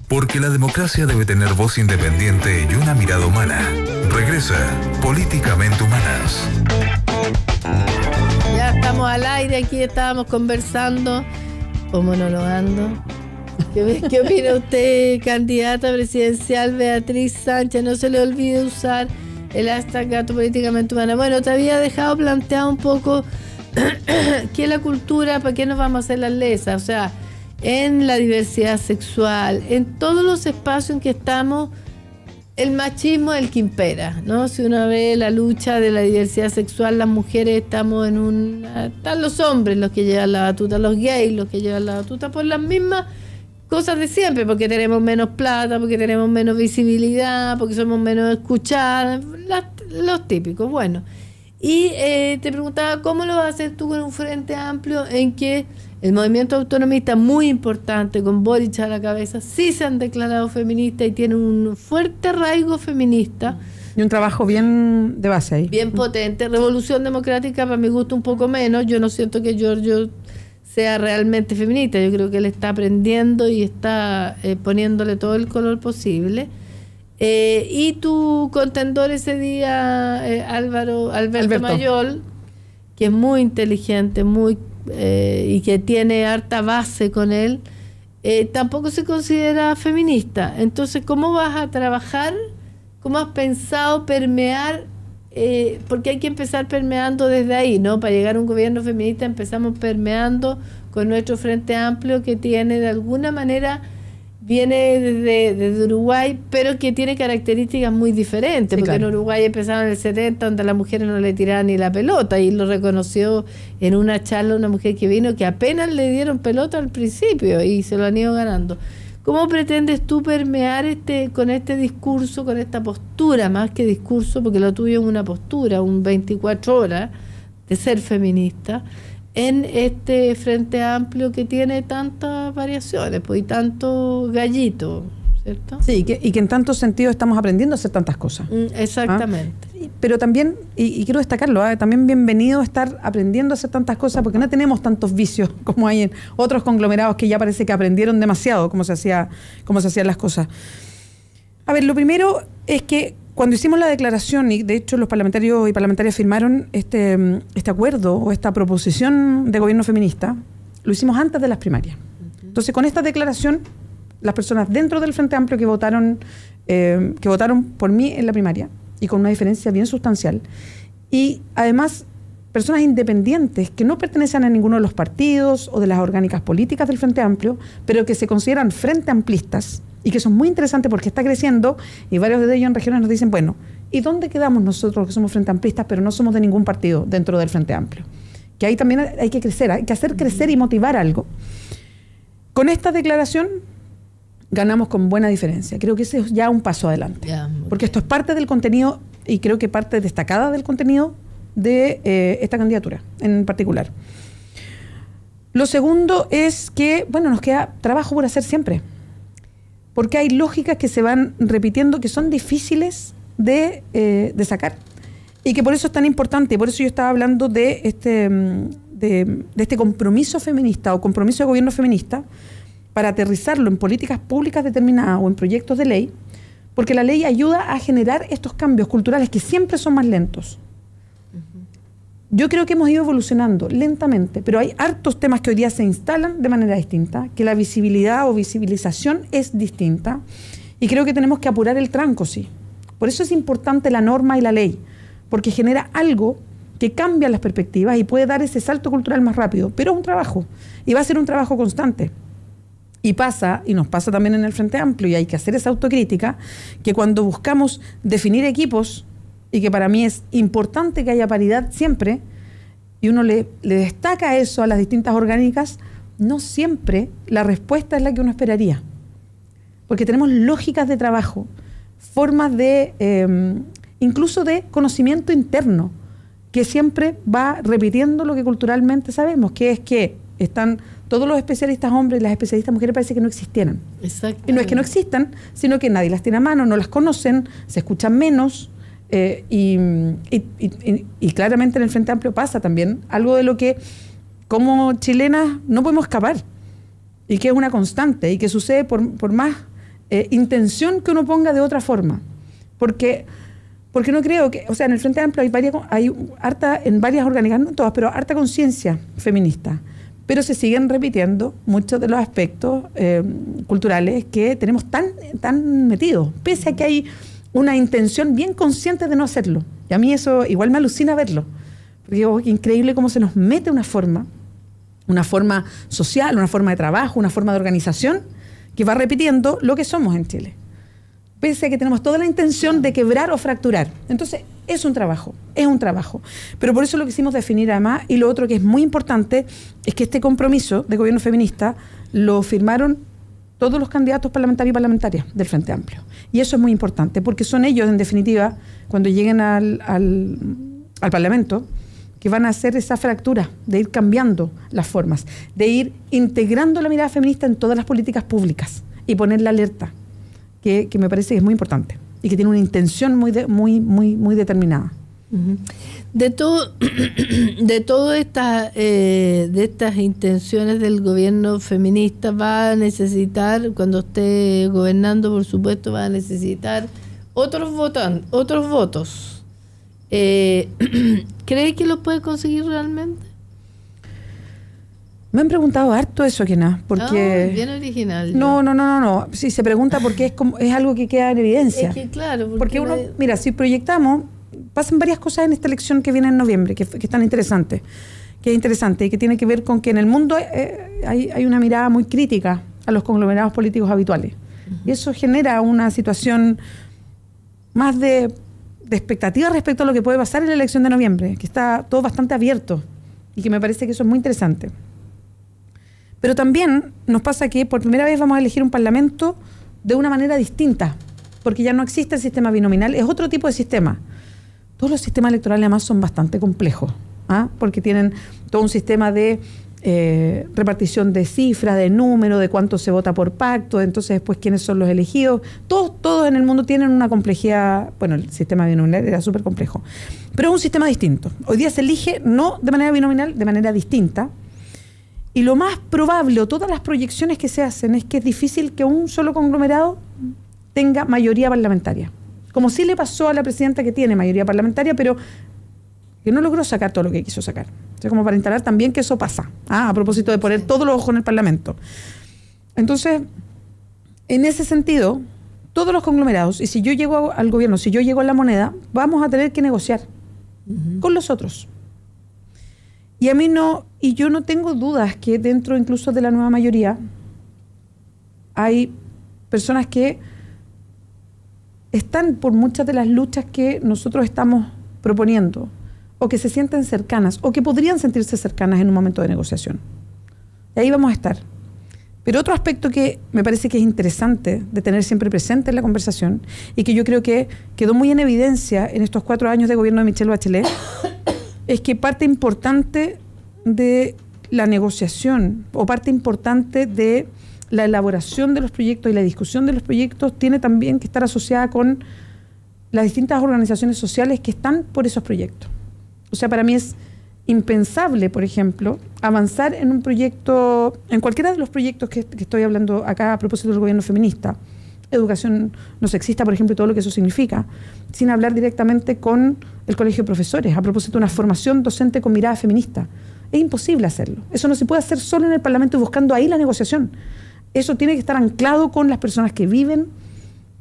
Porque la democracia debe tener voz independiente y una mirada humana. Regresa Políticamente Humanas. Ya estamos al aire, aquí estábamos conversando o monologando. ¿Qué opina usted, candidata presidencial Beatriz Sánchez? No se le olvide usar el hashtag Gato Políticamente Humana. Bueno, te había dejado planteado un poco qué es la cultura, para qué nos vamos a hacer las lesas. O sea, en la diversidad sexual, en todos los espacios en que estamos, el machismo es el que impera, ¿no? Si uno ve la lucha de la diversidad sexual, las mujeres estamos en una... Están los hombres los que llevan la batuta, los gays los que llevan la batuta, por las mismas cosas de siempre, porque tenemos menos plata, porque tenemos menos visibilidad, porque somos menos escuchadas, los típicos. Bueno, y te preguntaba, ¿cómo lo vas a hacer tú con un frente amplio en que el movimiento autonomista, muy importante, con Boric a la cabeza, sí se han declarado feministas y tienen un fuerte arraigo feminista? Y un trabajo bien de base ahí. Bien potente. Revolución Democrática, para mi gusto, un poco menos. Yo no siento que Giorgio sea realmente feminista. Yo creo que él está aprendiendo y está poniéndole todo el color posible. Y tu contendor ese día, Alberto Mayol, que es muy inteligente, muy y que tiene harta base con él, tampoco se considera feminista. Entonces, ¿cómo vas a trabajar? ¿Cómo has pensado permear? Porque hay que empezar permeando desde ahí, ¿no? Para llegar a un gobierno feminista empezamos permeando con nuestro Frente Amplio, que tiene de alguna manera, viene desde Uruguay, pero que tiene características muy diferentes, sí, porque claro, en Uruguay empezaron en el 70, donde a las mujeres no le tiraban ni la pelota, y lo reconoció en una charla una mujer que vino, que apenas le dieron pelota al principio y se lo han ido ganando. ¿Cómo pretendes tú permear con este discurso, con esta postura, más que discurso, porque lo tuyo es una postura, un 24 horas de ser feminista, en este Frente Amplio que tiene tantas variaciones, pues, y tanto gallito, ¿cierto? Sí, y que en tantos sentidos estamos aprendiendo a hacer tantas cosas. Exactamente. Pero también, y quiero destacarlo, también bienvenido a estar aprendiendo a hacer tantas cosas, porque no tenemos tantos vicios como hay en otros conglomerados que ya parece que aprendieron demasiado cómo se hacían las cosas. A ver, lo primero es que cuando hicimos la declaración, y de hecho los parlamentarios y parlamentarias firmaron este acuerdo o esta proposición de gobierno feminista, lo hicimos antes de las primarias. Entonces, con esta declaración, las personas dentro del Frente Amplio que votaron por mí en la primaria, y con una diferencia bien sustancial, y además personas independientes que no pertenecen a ninguno de los partidos o de las orgánicas políticas del Frente Amplio, pero que se consideran frente amplistas, y que son muy interesantes porque está creciendo, y varios de ellos en regiones nos dicen, bueno, ¿Y dónde quedamos nosotros que somos Frente Amplistas, pero no somos de ningún partido dentro del Frente Amplio? Que ahí también hay que crecer, hay que hacer crecer y motivar algo. Con esta declaración ganamos con buena diferencia. Creo que ese es ya un paso adelante. Porque esto es parte del contenido, y creo que parte destacada del contenido de esta candidatura en particular. Lo segundo es que, bueno, nos queda trabajo por hacer siempre. Porque hay lógicas que se van repitiendo que son difíciles de sacar. Y que por eso es tan importante. Por eso yo estaba hablando de este compromiso feminista o compromiso de gobierno feminista para aterrizarlo en políticas públicas determinadas o en proyectos de ley, porque la ley ayuda a generar estos cambios culturales que siempre son más lentos. Yo creo que hemos ido evolucionando lentamente, pero hay hartos temas que hoy día se instalan de manera distinta, que la visibilidad o visibilización es distinta, y creo que tenemos que apurar el tranco, sí. Por eso es importante la norma y la ley, porque genera algo que cambia las perspectivas y puede dar ese salto cultural más rápido, pero es un trabajo, y va a ser un trabajo constante. Y pasa, y nos pasa también en el Frente Amplio, y hay que hacer esa autocrítica, que cuando buscamos definir equipos, y que para mí es importante que haya paridad siempre, y uno le destaca eso a las distintas orgánicas, no siempre la respuesta es la que uno esperaría. Porque tenemos lógicas de trabajo, formas de, incluso de conocimiento interno, que siempre va repitiendo lo que culturalmente sabemos, que es que están todos los especialistas hombres y las especialistas mujeres parece que no existieran. Y no es que no existan, sino que nadie las tiene a mano, no las conocen, se escuchan menos. Y claramente en el Frente Amplio pasa también algo de lo que como chilenas no podemos escapar, y que es una constante y que sucede por más intención que uno ponga de otra forma, porque no creo que, o sea, en el Frente Amplio hay harta, en varias orgánicas, no todas, pero harta conciencia feminista, pero se siguen repitiendo muchos de los aspectos culturales que tenemos tan metidos, pese a que hay una intención bien consciente de no hacerlo. Y a mí eso igual me alucina verlo. Porque digo, es increíble cómo se nos mete una forma social, una forma de trabajo, una forma de organización, que va repitiendo lo que somos en Chile. Pese a que tenemos toda la intención de quebrar o fracturar. Entonces, es un trabajo. Pero por eso lo quisimos definir además, y lo otro que es muy importante, es que este compromiso de gobierno feminista lo firmaron todos los candidatos parlamentarios y parlamentarias del Frente Amplio. Y eso es muy importante, porque son ellos, en definitiva, cuando lleguen al Parlamento, que van a hacer esa fractura, de ir cambiando las formas, de ir integrando la mirada feminista en todas las políticas públicas y poner la alerta, que me parece que es muy importante y que tiene una intención muy determinada. De todas estas intenciones del gobierno feminista, va a necesitar, cuando esté gobernando, por supuesto, va a necesitar otros votos. ¿Cree que los puede conseguir realmente? Me han preguntado harto eso, Kena, porque... bien original. No. Si se pregunta porque es algo que queda en evidencia. Es que claro. Porque uno, mira, si proyectamos, pasan varias cosas en esta elección que viene en noviembre, que están interesantes, y que tiene que ver con que en el mundo hay una mirada muy crítica a los conglomerados políticos habituales. Y eso genera una situación más de expectativa respecto a lo que puede pasar en la elección de noviembre, que está todo bastante abierto, y que me parece que eso es muy interesante. Pero también nos pasa que por primera vez vamos a elegir un parlamento de una manera distinta, porque ya no existe el sistema binominal, es otro tipo de sistema. Todos los sistemas electorales además son bastante complejos, porque tienen todo un sistema de repartición de cifras, de número, de cuánto se vota por pacto, entonces después quiénes son los elegidos. Todos en el mundo tienen una complejidad. Bueno, el sistema binominal era súper complejo, pero es un sistema distinto. Hoy día se elige no de manera binominal, de manera distinta. Y lo más probable, o todas las proyecciones que se hacen, es que es difícil que un solo conglomerado tenga mayoría parlamentaria. Como sí le pasó a la presidenta, que tiene mayoría parlamentaria, pero que no logró sacar todo lo que quiso sacar. O sea, como para instalar también que eso pasa, a propósito de poner todos los ojos en el Parlamento. Entonces, en ese sentido, todos los conglomerados, y si yo llego al gobierno, si yo llego a la moneda, vamos a tener que negociar con los otros. Y yo no tengo dudas que dentro incluso de la nueva mayoría hay personas que están por muchas de las luchas que nosotros estamos proponiendo, o que se sienten cercanas, o que podrían sentirse cercanas en un momento de negociación. Y ahí vamos a estar. Pero otro aspecto que me parece que es interesante de tener siempre presente en la conversación, y que yo creo que quedó muy en evidencia en estos 4 años de gobierno de Michelle Bachelet, es que parte importante de la negociación, o parte importante de la elaboración de los proyectos y la discusión de los proyectos, tiene también que estar asociada con las distintas organizaciones sociales que están por esos proyectos. O sea, para mí es impensable, por ejemplo, avanzar en un proyecto, en cualquiera de los proyectos que estoy hablando acá a propósito del gobierno feminista, educación no sexista, por ejemplo, y todo lo que eso significa, sin hablar directamente con el colegio de profesores, a propósito de una formación docente con mirada feminista. Es imposible hacerlo. Eso no se puede hacer solo en el Parlamento y buscando ahí la negociación. Eso tiene que estar anclado con las personas que viven,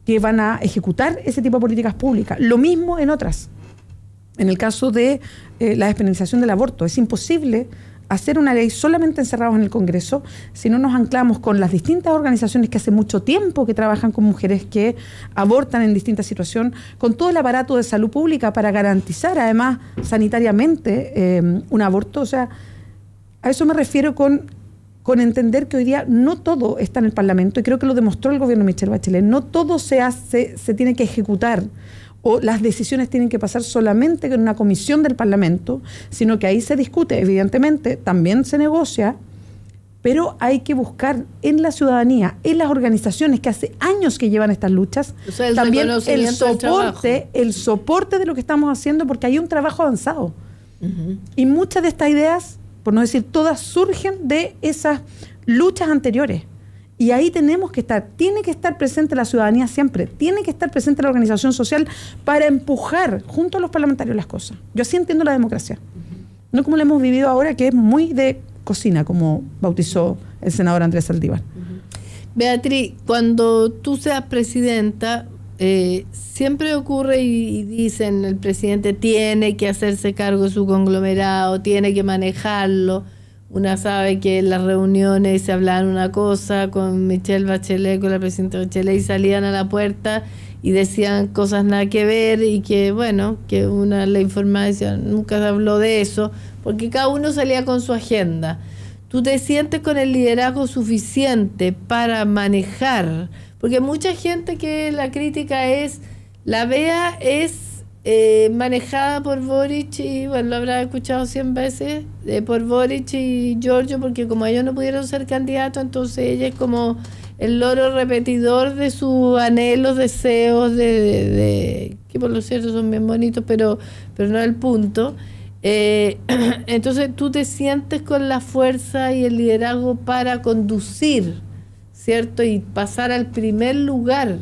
que van a ejecutar ese tipo de políticas públicas. Lo mismo en otras. En el caso de la despenalización del aborto, es imposible hacer una ley solamente encerrados en el Congreso si no nos anclamos con las distintas organizaciones que hace mucho tiempo que trabajan con mujeres que abortan en distintas situaciones, con todo el aparato de salud pública para garantizar además sanitariamente un aborto. O sea, a eso me refiero con entender que hoy día no todo está en el Parlamento, y creo que lo demostró el gobierno de Michelle Bachelet. No todo se tiene que ejecutar, o las decisiones tienen que pasar solamente en una comisión del Parlamento, sino que ahí se discute, evidentemente, también se negocia, pero hay que buscar en la ciudadanía, en las organizaciones que hace años que llevan estas luchas, o sea, también el soporte de lo que estamos haciendo, porque hay un trabajo avanzado. Y muchas de estas ideas, por no decir todas, surgen de esas luchas anteriores. Y ahí tenemos que estar, tiene que estar presente la ciudadanía siempre, tiene que estar presente la organización social para empujar junto a los parlamentarios las cosas. Yo así entiendo la democracia. No como la hemos vivido ahora, que es muy de cocina, como bautizó el senador Andrés Saldívar. Beatriz, cuando tú seas presidenta, siempre ocurre y dicen el presidente tiene que hacerse cargo de su conglomerado, tiene que manejarlo. Una sabe que en las reuniones se hablaban una cosa con Michelle Bachelet, con la presidenta Bachelet, y salían a la puerta y decían cosas nada que ver, y que bueno, que una le informaba, decía, nunca se habló de eso, porque cada uno salía con su agenda. ¿Tú te sientes con el liderazgo suficiente para manejar? Porque mucha gente que la crítica es, la Bea es manejada por Boric, y bueno, lo habrá escuchado 100 veces, por Boric y Giorgio, porque como ellos no pudieron ser candidatos, entonces ella es como el loro repetidor de sus anhelos, deseos, que por lo cierto son bien bonitos, pero no es el punto. Entonces tú te sientes con la fuerza y el liderazgo para conducir, ¿cierto? Y pasar al primer lugar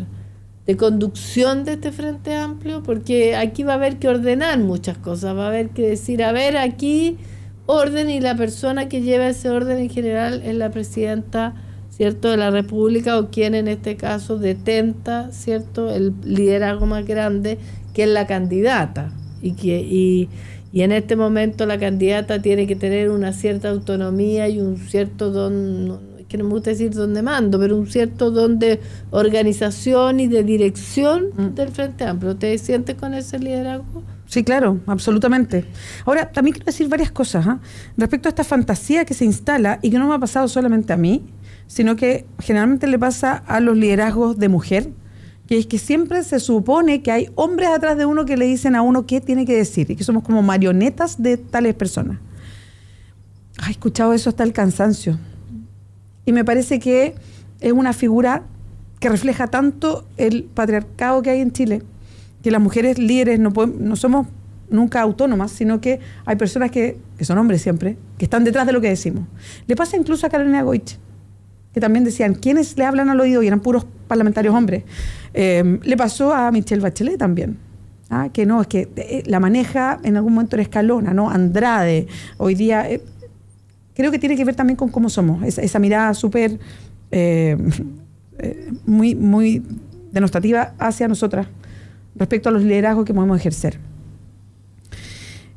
de conducción de este Frente Amplio, porque aquí va a haber que ordenar muchas cosas, va a haber que decir, a ver, aquí orden, y la persona que lleva ese orden en general es la presidenta, ¿cierto?, de la República, o quien en este caso detenta, ¿cierto?, el liderazgo más grande, que es la candidata, y en este momento la candidata tiene que tener una cierta autonomía y un cierto don, que no me gusta decir don de mando, pero un cierto don de organización y de dirección del Frente Amplio. ¿Te sientes con ese liderazgo? Sí, claro, absolutamente. Ahora, también quiero decir varias cosas respecto a esta fantasía que se instala, y que no me ha pasado solamente a mí, sino que generalmente le pasa a los liderazgos de mujer, que es que siempre se supone que hay hombres atrás de uno que le dicen a uno qué tiene que decir, y que somos como marionetas de tales personas. He escuchado eso hasta el cansancio. Y me parece que es una figura que refleja tanto el patriarcado que hay en Chile, que las mujeres líderes no somos nunca autónomas, sino que hay personas que son hombres siempre, que están detrás de lo que decimos. Le pasa incluso a Carolina Goich, que también decían, ¿quiénes le hablan al oído? Y eran puros parlamentarios hombres. Le pasó a Michelle Bachelet también. Que no, es que la maneja en algún momento era Escalona, ¿no? Andrade, hoy día... creo que tiene que ver también con cómo somos, esa mirada súper muy, muy denostativa hacia nosotras respecto a los liderazgos que podemos ejercer.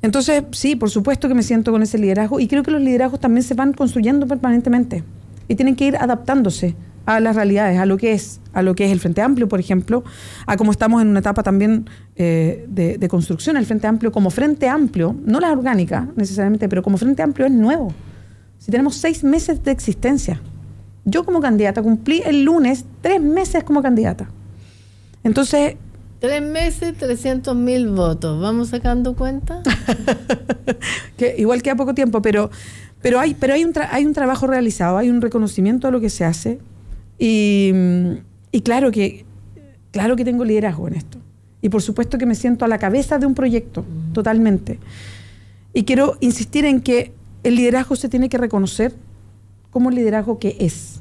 Entonces, sí, por supuesto que me siento con ese liderazgo, y creo que los liderazgos también se van construyendo permanentemente y tienen que ir adaptándose a las realidades, a lo que es el Frente Amplio, por ejemplo, a cómo estamos en una etapa también de construcción. El Frente Amplio como Frente Amplio, no la orgánica necesariamente, pero como Frente Amplio es nuevo. Si tenemos 6 meses de existencia. Yo como candidata cumplí el lunes 3 meses como candidata. Entonces... 3 meses, 300.000 votos. ¿Vamos sacando cuenta? Que igual queda poco tiempo, pero hay un trabajo realizado, hay un reconocimiento de lo que se hace y claro que tengo liderazgo en esto. Y por supuesto que me siento a la cabeza de un proyecto, totalmente. Y quiero insistir en que el liderazgo se tiene que reconocer como el liderazgo que es.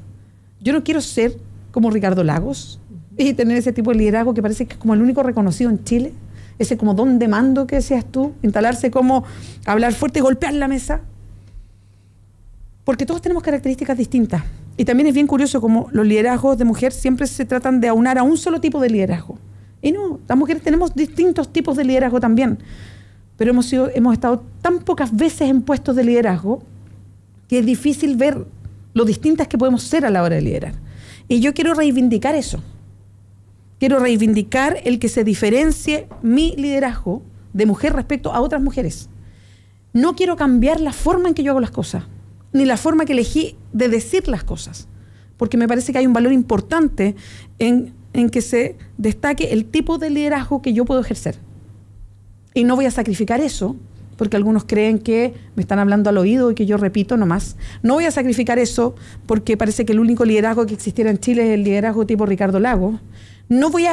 Yo no quiero ser como Ricardo Lagos y tener ese tipo de liderazgo que parece que es como el único reconocido en Chile, ese como don de mando que decías tú, instalarse como hablar fuerte y golpear la mesa. Porque todos tenemos características distintas. Y también es bien curioso como los liderazgos de mujer siempre se tratan de aunar a un solo tipo de liderazgo. Y no, las mujeres tenemos distintos tipos de liderazgo también. Pero hemos estado tan pocas veces en puestos de liderazgo que es difícil ver lo distintas que podemos ser a la hora de liderar. Y yo quiero reivindicar eso. Quiero reivindicar el que se diferencie mi liderazgo de mujer respecto a otras mujeres. No quiero cambiar la forma en que yo hago las cosas, ni la forma que elegí de decir las cosas, porque me parece que hay un valor importante en que se destaque el tipo de liderazgo que yo puedo ejercer. Y no voy a sacrificar eso, porque algunos creen que me están hablando al oído y que yo repito nomás. No voy a sacrificar eso porque parece que el único liderazgo que existiera en Chile es el liderazgo tipo Ricardo Lagos. No voy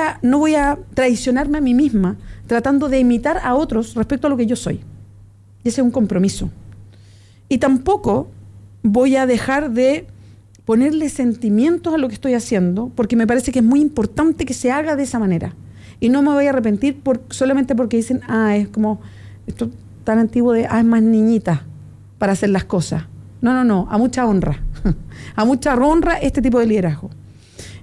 a traicionarme a mí misma tratando de imitar a otros respecto a lo que yo soy. Y ese es un compromiso. Y tampoco voy a dejar de ponerle sentimientos a lo que estoy haciendo, porque me parece que es muy importante que se haga de esa manera. Y no me voy a arrepentir solamente porque dicen, es como esto tan antiguo de, es más niñita para hacer las cosas. No, a mucha honra. A mucha honra este tipo de liderazgo.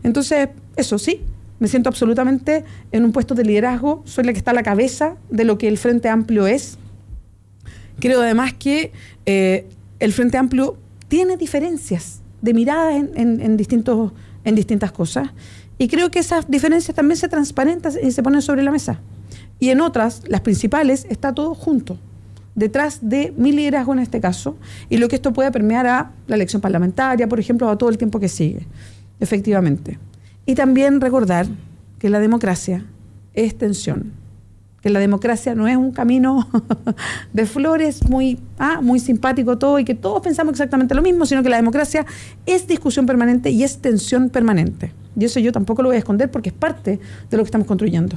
Entonces, eso sí, me siento absolutamente en un puesto de liderazgo, soy la que está a la cabeza de lo que el Frente Amplio es. Creo además que el Frente Amplio tiene diferencias de mirada en distintas cosas, y creo que esas diferencias también se transparentan y se ponen sobre la mesa. Y en otras, las principales, está todo junto, detrás de mi liderazgo en este caso, y lo que esto puede permear a la elección parlamentaria, por ejemplo, a todo el tiempo que sigue, efectivamente. Y también recordar que la democracia es tensión, que la democracia no es un camino de flores muy simpático todo y que todos pensamos exactamente lo mismo, sino que la democracia es discusión permanente y es tensión permanente. Y eso yo tampoco lo voy a esconder porque es parte de lo que estamos construyendo.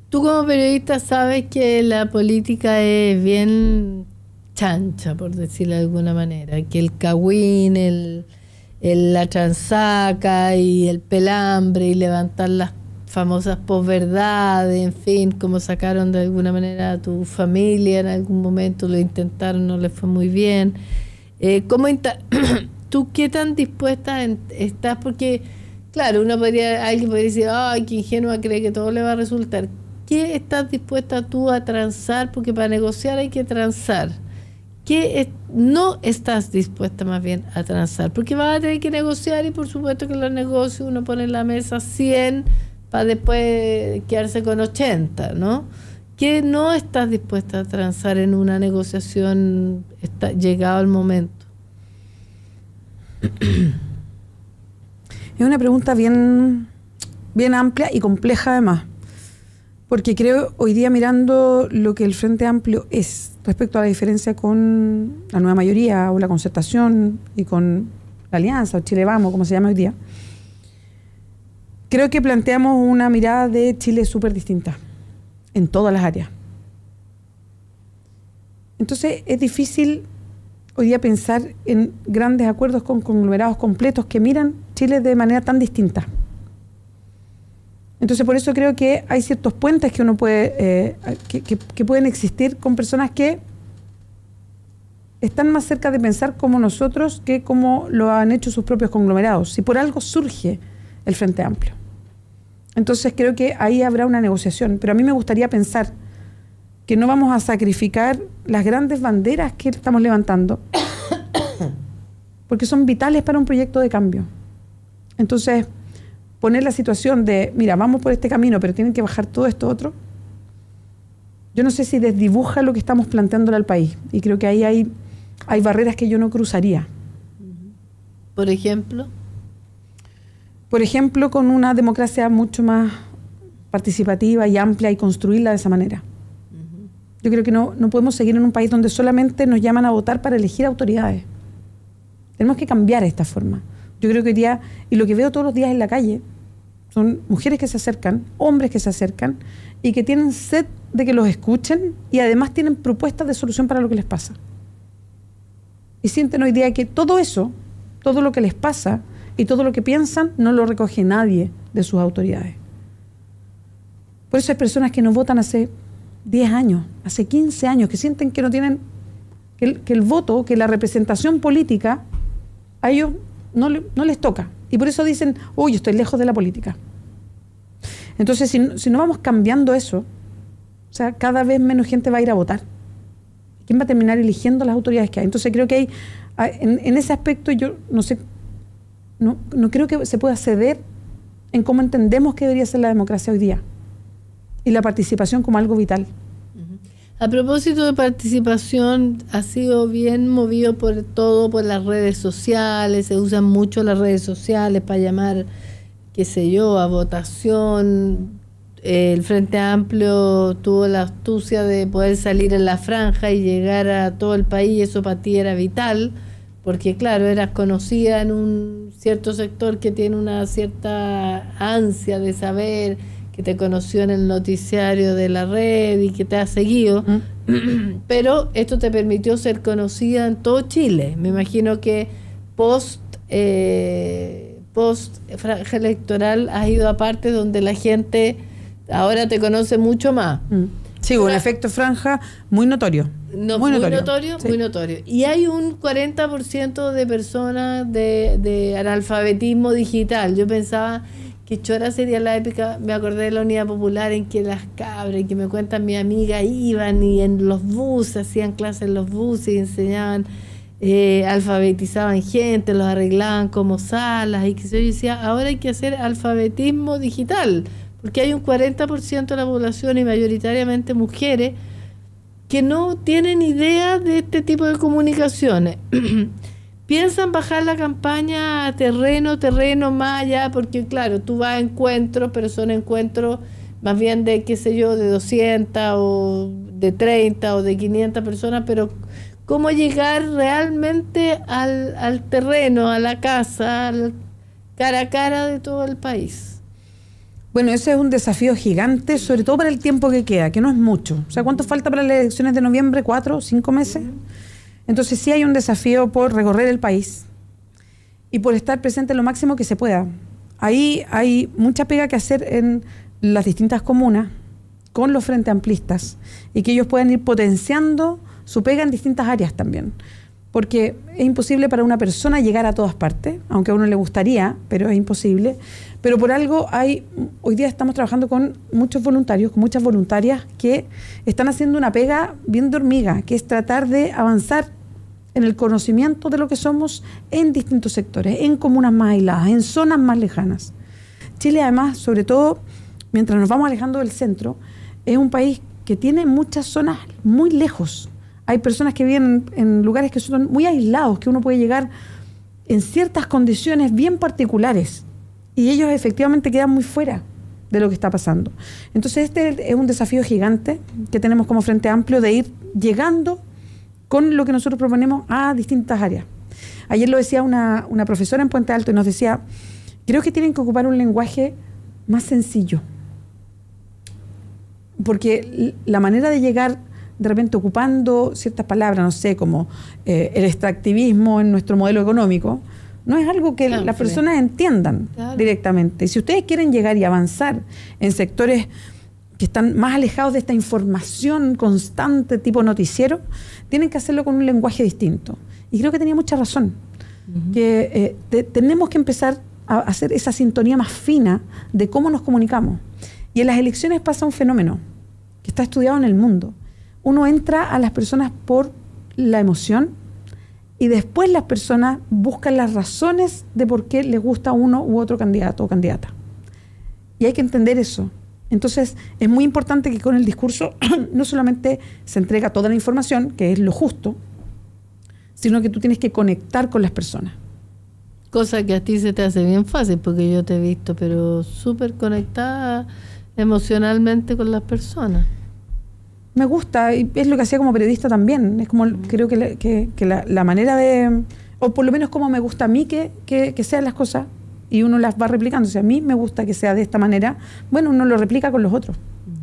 Tú como periodista sabes que la política es bien chancha, por decirlo de alguna manera, que el cagüín, la transaca y el pelambre y levantar las famosas posverdades, en fin, como sacaron de alguna manera a tu familia en algún momento, lo intentaron, no les fue muy bien. ¿Tú qué tan dispuesta estás? Porque, claro, alguien podría decir, qué ingenua cree que todo le va a resultar. ¿Qué estás dispuesta tú a transar? Porque para negociar hay que transar. ¿Qué no estás dispuesta más bien a transar? Porque vas a tener que negociar y por supuesto que los negocios uno pone en la mesa 100 para después quedarse con 80, ¿no? ¿Qué no estás dispuesta a transar en una negociación llegado el momento? Es una pregunta bien amplia y compleja además, porque creo hoy día mirando lo que el Frente Amplio es respecto a la diferencia con la nueva mayoría o la concertación y con la Alianza o Chile Vamos, como se llama hoy día, creo que planteamos una mirada de Chile súper distinta en todas las áreas. Entonces es difícil hoy día pensar en grandes acuerdos con conglomerados completos que miran Chile de manera tan distinta. Entonces por eso creo que hay ciertos puentes que uno puede que pueden existir con personas que están más cerca de pensar como nosotros que como lo han hecho sus propios conglomerados. Si por algo surge el Frente Amplio. Entonces creo que ahí habrá una negociación, pero a mí me gustaría pensar que no vamos a sacrificar las grandes banderas que estamos levantando porque son vitales para un proyecto de cambio. Entonces, poner la situación de, mira, vamos por este camino, pero tienen que bajar todo esto otro, yo no sé si desdibuja lo que estamos planteándole al país. Y creo que ahí hay barreras que yo no cruzaría. ¿Por ejemplo? Por ejemplo, con una democracia mucho más participativa y amplia y construirla de esa manera. Yo creo que no podemos seguir en un país donde solamente nos llaman a votar para elegir autoridades. Tenemos que cambiar esta forma. Yo creo que hoy día, y lo que veo todos los días en la calle, son mujeres que se acercan, hombres que se acercan y que tienen sed de que los escuchen y además tienen propuestas de solución para lo que les pasa. Y sienten hoy día que todo eso, todo lo que les pasa y todo lo que piensan, no lo recoge nadie de sus autoridades. Por eso hay personas que no votan hace 10 años, hace 15 años, que sienten que no tienen, que el voto, que la representación política a ellos no les toca. Y por eso dicen, uy, yo estoy lejos de la política. Entonces, si no vamos cambiando eso, o sea, cada vez menos gente va a ir a votar. ¿Quién va a terminar eligiendo las autoridades que hay? Entonces creo que en ese aspecto yo no sé, no creo que se pueda ceder en cómo entendemos que debería ser la democracia hoy día y la participación como algo vital. A propósito de participación, ha sido bien movido por las redes sociales, se usan mucho las redes sociales para llamar, qué sé yo, a votación. El Frente Amplio tuvo la astucia de poder salir en la franja y llegar a todo el país, eso para ti era vital, porque claro, eras conocida en un cierto sector que tiene una cierta ansia de saber, que te conoció en el noticiario de la red y que te ha seguido, pero esto te permitió ser conocida en todo Chile. Me imagino que post franja electoral has ido a partes donde la gente ahora te conoce mucho más. Sí, un efecto franja muy notorio. Muy notorio. Y hay un 40% de personas de analfabetismo digital. Yo pensaba que chora sería la época, me acordé de la Unidad Popular en que las cabras, que me cuentan mi amiga, iban y en los buses, hacían clases en los buses y enseñaban, alfabetizaban gente, los arreglaban como salas y que yo decía, ahora hay que hacer alfabetismo digital, porque hay un 40% de la población y mayoritariamente mujeres que no tienen idea de este tipo de comunicaciones. Piensan bajar la campaña a terreno más allá, porque claro, tú vas a encuentros, pero son encuentros más bien de, qué sé yo, de 200 o de 30 o de 500 personas, pero ¿cómo llegar realmente al terreno, a la casa, al cara a cara de todo el país? Bueno, ese es un desafío gigante, sobre todo para el tiempo que queda, que no es mucho. O sea, ¿cuánto falta para las elecciones de noviembre? ¿4 o 5 meses? Entonces sí hay un desafío por recorrer el país y por estar presente lo máximo que se pueda. Ahí hay mucha pega que hacer en las distintas comunas con los frente amplistas y que ellos puedan ir potenciando su pega en distintas áreas también. Porque es imposible para una persona llegar a todas partes, aunque a uno le gustaría, pero es imposible. Pero por algo hoy día estamos trabajando con muchos voluntarios, con muchas voluntarias que están haciendo una pega bien de hormiga, que es tratar de avanzar en el conocimiento de lo que somos en distintos sectores, en comunas más aisladas, en zonas más lejanas. Chile además, sobre todo, mientras nos vamos alejando del centro, es un país que tiene muchas zonas muy lejos. Hay personas que viven en lugares que son muy aislados, que uno puede llegar en ciertas condiciones bien particulares y ellos efectivamente quedan muy fuera de lo que está pasando. Entonces este es un desafío gigante que tenemos como Frente Amplio de ir llegando con lo que nosotros proponemos a distintas áreas. Ayer lo decía una profesora en Puente Alto y nos decía, creo que tienen que ocupar un lenguaje más sencillo, porque la manera de llegar de repente ocupando ciertas palabras, no sé, como el extractivismo en nuestro modelo económico, no es algo que las personas entiendan directamente. Y si ustedes quieren llegar y avanzar en sectores que están más alejados de esta información constante tipo noticiero, tienen que hacerlo con un lenguaje distinto. Y creo que tenía mucha razón, que tenemos que empezar a hacer esa sintonía más fina de cómo nos comunicamos. Y en las elecciones pasa un fenómeno que está estudiado en el mundo. Uno entra a las personas por la emoción y después las personas buscan las razones de por qué les gusta uno u otro candidato o candidata. Y hay que entender eso. Entonces, es muy importante que con el discurso no solamente se entrega toda la información, que es lo justo, sino que tú tienes que conectar con las personas. Cosa que a ti se te hace bien fácil, porque yo te he visto, pero súper conectada emocionalmente con las personas. Me gusta, y es lo que hacía como periodista también. Es como, creo que la manera de, o por lo menos como me gusta a mí que sean las cosas, y uno las va replicando. O sea, a mí me gusta que sea de esta manera, bueno, uno lo replica con los otros,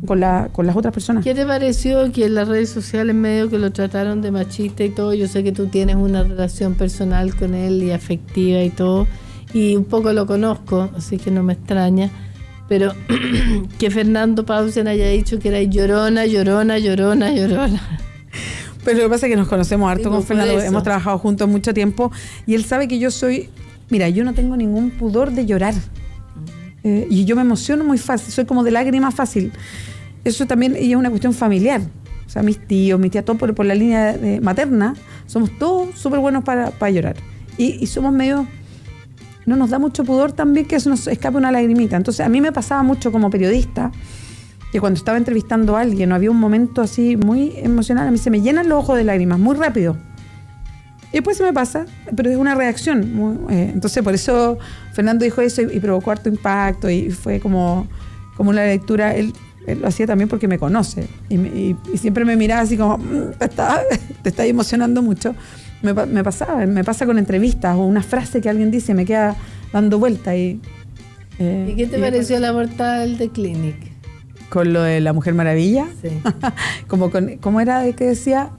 con las otras personas. ¿Qué te pareció que en las redes sociales medio que lo trataron de machista y todo? Yo sé que tú tienes una relación personal con él y afectiva y todo, y un poco lo conozco, así que no me extraña, pero que Fernando Paulsen haya dicho que era llorona, llorona, llorona, llorona. Pero lo que pasa es que nos conocemos harto con Fernando, hemos trabajado juntos mucho tiempo, y él sabe que yo soy, mira, yo no tengo ningún pudor de llorar. Y yo me emociono muy fácil, soy como de lágrima fácil. Eso también es una cuestión familiar. O sea, mis tíos, mis tías, todos por la línea materna, somos todos súper buenos para llorar. Y somos medio... No nos da mucho pudor también que eso nos escape una lagrimita. Entonces, a mí me pasaba mucho como periodista que cuando estaba entrevistando a alguien o había un momento así muy emocional, a mí se me llenan los ojos de lágrimas, muy rápido. Y después se me pasa, pero es una reacción. Entonces, por eso Fernando dijo eso y provocó harto impacto y fue como una lectura. Él lo hacía también porque me conoce y siempre me miraba así como, te está emocionando mucho. Me pasa con entrevistas o una frase que alguien dice, me queda dando vuelta. ¿Y qué te pareció la portada del The Clinic? Con lo de la Mujer Maravilla. Sí. ¿Cómo era de que decía?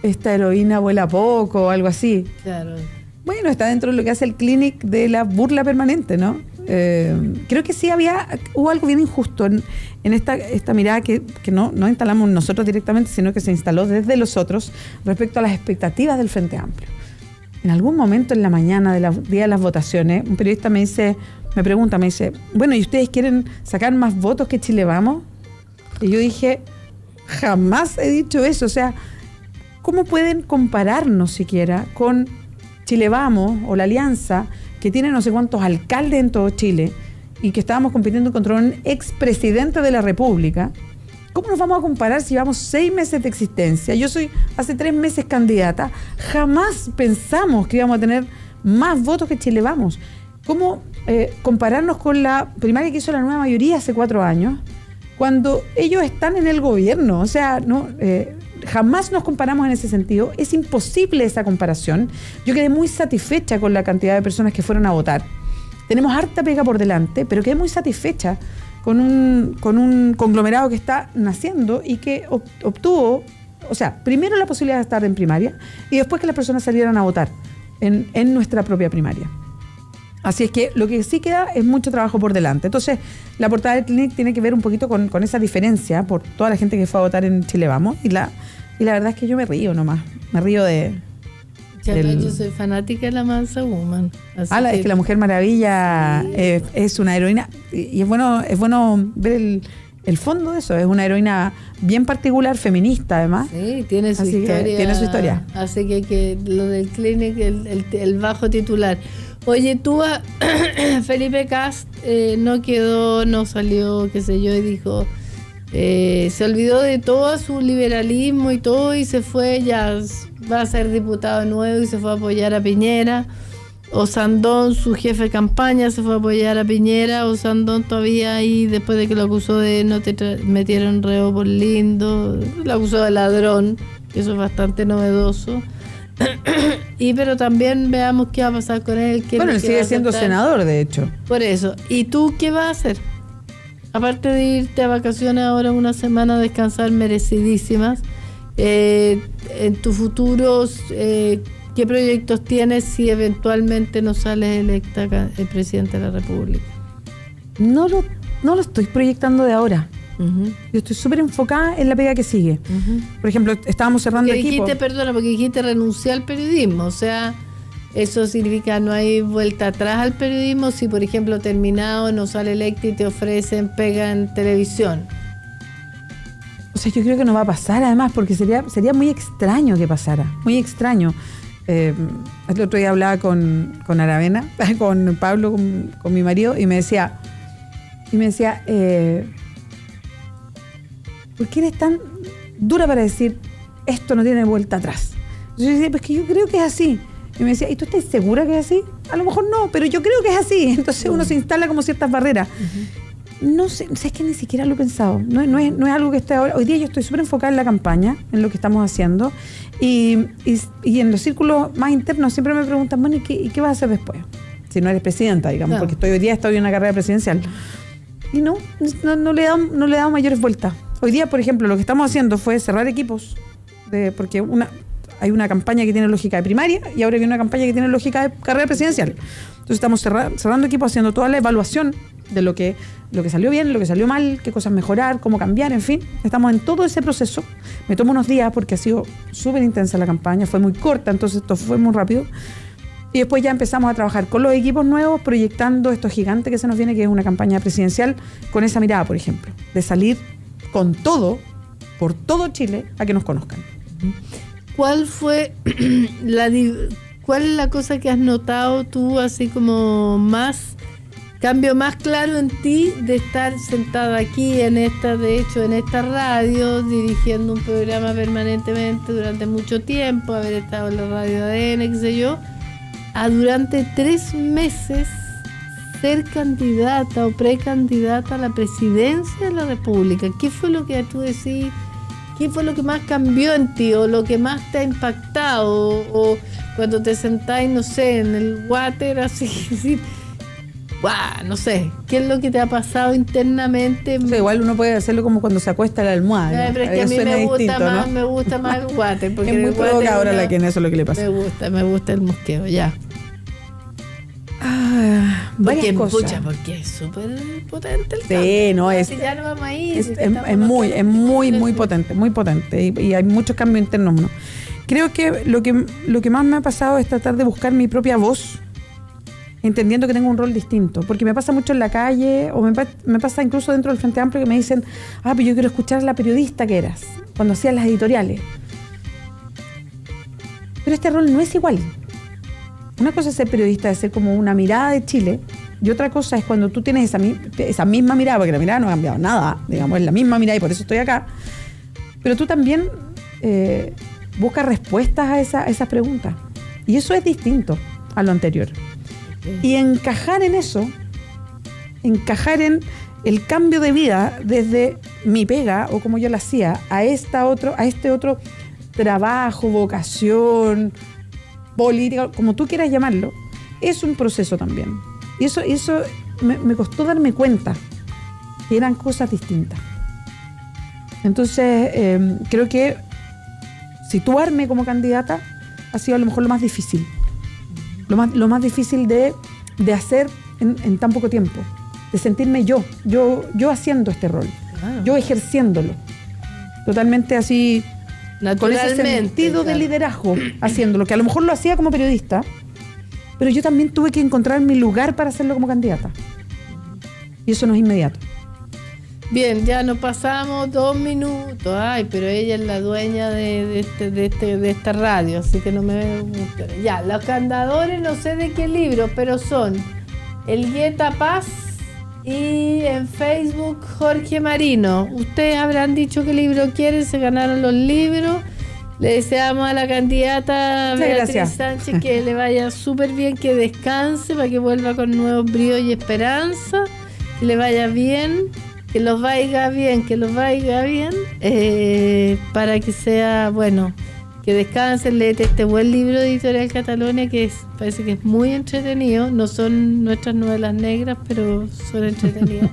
Esta heroína vuela poco o algo así. Claro. Bueno, está dentro de lo que hace el Clinic de la burla permanente, ¿no? Creo que sí hubo algo bien injusto en esta mirada que no instalamos nosotros directamente, sino que se instaló desde los otros respecto a las expectativas del Frente Amplio. En algún momento en la mañana del día de las votaciones, un periodista me pregunta, bueno, ¿y ustedes quieren sacar más votos que Chile Vamos? Y yo dije, jamás he dicho eso. O sea, ¿cómo pueden compararnos siquiera con Chile Vamos o la Alianza, que tiene no sé cuántos alcaldes en todo Chile y que estábamos compitiendo contra un expresidente de la República? ¿Cómo nos vamos a comparar si llevamos 6 meses de existencia? Yo soy hace 3 meses candidata. Jamás pensamos que íbamos a tener más votos que Chile Vamos. ¿Cómo compararnos con la primaria que hizo la nueva mayoría hace 4 años, cuando ellos están en el gobierno? O sea, no... jamás nos comparamos en ese sentido. Es imposible esa comparación. Yo quedé muy satisfecha con la cantidad de personas que fueron a votar. Tenemos harta pega por delante, pero quedé muy satisfecha con un conglomerado que está naciendo y que obtuvo, o sea, primero la posibilidad de estar en primaria y después que las personas salieran a votar en nuestra propia primaria. Así es que lo que sí queda es mucho trabajo por delante. Entonces, la portada del Clinic tiene que ver un poquito con esa diferencia por toda la gente que fue a votar en Chile Vamos. Y la verdad es que yo me río nomás. Me río de... Yo soy fanática de la Mansa Woman. Es que la Mujer Maravilla sí. Es una heroína. Y es bueno ver el fondo de eso. Es una heroína bien particular, feminista además. Sí, tiene su historia. Así que lo del Clinic, el bajo titular. Oye, tú a Felipe Kast no salió, qué sé yo, y dijo, se olvidó de todo su liberalismo y todo y se fue, ya va a ser diputado nuevo y se fue a apoyar a Piñera. Osandón, su jefe de campaña, se fue a apoyar a Piñera. Osandón todavía ahí, después de que lo acusó de no te metieron reo por lindo, lo acusó de ladrón, que eso es bastante novedoso. Pero también veamos qué va a pasar con él. Bueno, él sigue siendo senador, de hecho. Por eso. ¿Y tú qué vas a hacer? Aparte de irte a vacaciones ahora una semana a descansar merecidísimas, en tu futuro, ¿qué proyectos tienes si eventualmente no sales electa el presidente de la República? No lo estoy proyectando de ahora. Uh-huh. Yo estoy súper enfocada en la pega que sigue. Uh-huh. Por ejemplo, estábamos cerrando equipo. Porque dijiste renunciar al periodismo. O sea, eso significa no hay vuelta atrás al periodismo. Si, por ejemplo, terminado, no sale electa y te ofrecen pega en televisión. O sea, yo creo que no va a pasar, además, porque sería muy extraño que pasara. Muy extraño. el otro día hablaba con Aravena, con Pablo, con mi marido, y me decía, ¿por qué eres tan dura para decir esto no tiene vuelta atrás? Yo decía, pues que yo creo que es así. Y me decía, ¿y tú estás segura que es así? A lo mejor no, pero yo creo que es así. Entonces uno se instala como ciertas barreras. No sé, es que ni siquiera lo he pensado. No es algo que esté ahora. Hoy día yo estoy súper enfocada en la campaña, en lo que estamos haciendo. Y en los círculos más internos siempre me preguntan, bueno, ¿y qué vas a hacer después? Si no eres presidenta, digamos, porque hoy día estoy en una carrera presidencial. Y no le he dado mayores vueltas. Hoy día, por ejemplo, lo que estamos haciendo fue cerrar equipos, porque hay una campaña que tiene lógica de primaria y ahora hay una campaña que tiene lógica de carrera presidencial. Entonces estamos cerrando equipos, haciendo toda la evaluación de lo que salió bien, lo que salió mal, qué cosas mejorar, cómo cambiar, en fin. Estamos en todo ese proceso. Me tomo unos días porque ha sido súper intensa la campaña, fue muy corta, entonces esto fue muy rápido. Y después ya empezamos a trabajar con los equipos nuevos, proyectando esto gigante que se nos viene, que es una campaña presidencial, con esa mirada, por ejemplo, de salir con todo, por todo Chile, a que nos conozcan. ¿Cuál es la cosa que has notado tú, así como cambio más claro en ti de estar sentada aquí en esta radio, dirigiendo un programa permanentemente durante mucho tiempo, haber estado en la radio ADN, qué sé yo, a durante 3 meses ser candidata o precandidata a la presidencia de la República? ¿Qué fue lo que tú decís? ¿Qué fue lo que más cambió en ti o lo que más te ha impactado? O cuando te sentáis, no sé, en el water, así, no sé, ¿qué es lo que te ha pasado internamente? O sea, igual uno puede hacerlo como cuando se acuesta en la almohada. Pero es que a mí me gusta más el water. Porque es muy provocadora la que en eso es lo que le pasa. Me gusta el mosqueo, ya. Varias cosas. Porque es súper potente el sí, cambio. no es. Si ya no vamos a ir, es muy potente, muy potente. Y hay muchos cambios internos, ¿no? Creo que lo que más me ha pasado es tratar de buscar mi propia voz, entendiendo que tengo un rol distinto. Porque me pasa mucho en la calle, o me pasa incluso dentro del Frente Amplio, que me dicen, pero yo quiero escuchar a la periodista que eras, cuando hacías las editoriales. Pero este rol no es igual. Una cosa es ser periodista, de ser como una mirada de Chile, y otra cosa es cuando tú tienes esa misma mirada, porque la mirada no ha cambiado nada, digamos, es la misma mirada y por eso estoy acá, pero tú también buscas respuestas a esas preguntas. Y eso es distinto a lo anterior. Y encajar en eso, encajar en el cambio de vida desde mi pega, o como yo la hacía, a este otro trabajo, vocación, política, como tú quieras llamarlo, es un proceso también. Y eso me costó darme cuenta que eran cosas distintas. Entonces, creo que situarme como candidata ha sido a lo mejor lo más difícil. Lo más difícil de hacer en tan poco tiempo. De sentirme yo haciendo este rol. Yo ejerciéndolo. Totalmente así, con ese sentido de liderazgo, haciéndolo, que a lo mejor lo hacía como periodista, pero yo también tuve que encontrar mi lugar para hacerlo como candidata. Y eso no es inmediato. Bien, ya nos pasamos 2 minutos. Pero ella es la dueña de esta radio, así que no me gusta. Ya, los candadores, no sé de qué libro, pero son Elgueta Paz y en Facebook Jorge Marino. Ustedes habrán dicho qué libro quieren, se ganaron los libros. Le deseamos a la candidata Beatriz Sánchez que le vaya súper bien, que descanse para que vuelva con nuevos bríos y esperanza, que le vaya bien, que los vaya bien, para que sea, bueno, que descansen. Léete este buen libro de Editorial Catalonia, que parece que es muy entretenido. No son nuestras novelas negras, pero son entretenidas.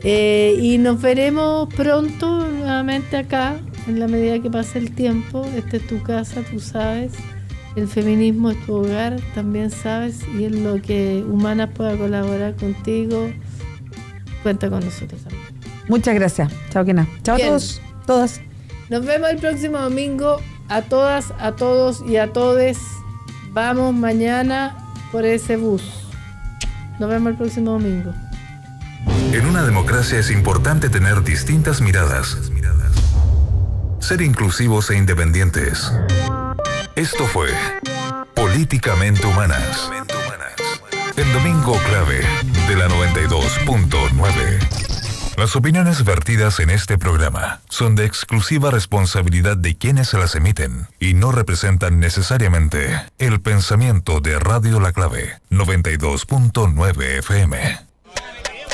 Y nos veremos pronto nuevamente acá, en la medida que pase el tiempo. Esta es tu casa, tú sabes. El feminismo es tu hogar, también sabes. Y en lo que Humanas pueda colaborar contigo, cuenta con nosotros también. Muchas gracias. Chao, Kena. Chao a todos, todas. Nos vemos el próximo domingo. A todas, a todos y a todes. Vamos mañana por ese bus. Nos vemos el próximo domingo. En una democracia es importante tener distintas miradas. Ser inclusivos e independientes. Esto fue Políticamente Humanas. El domingo clave de la 92.9. Las opiniones vertidas en este programa son de exclusiva responsabilidad de quienes se las emiten y no representan necesariamente el pensamiento de Radio La Clave 92.9 FM.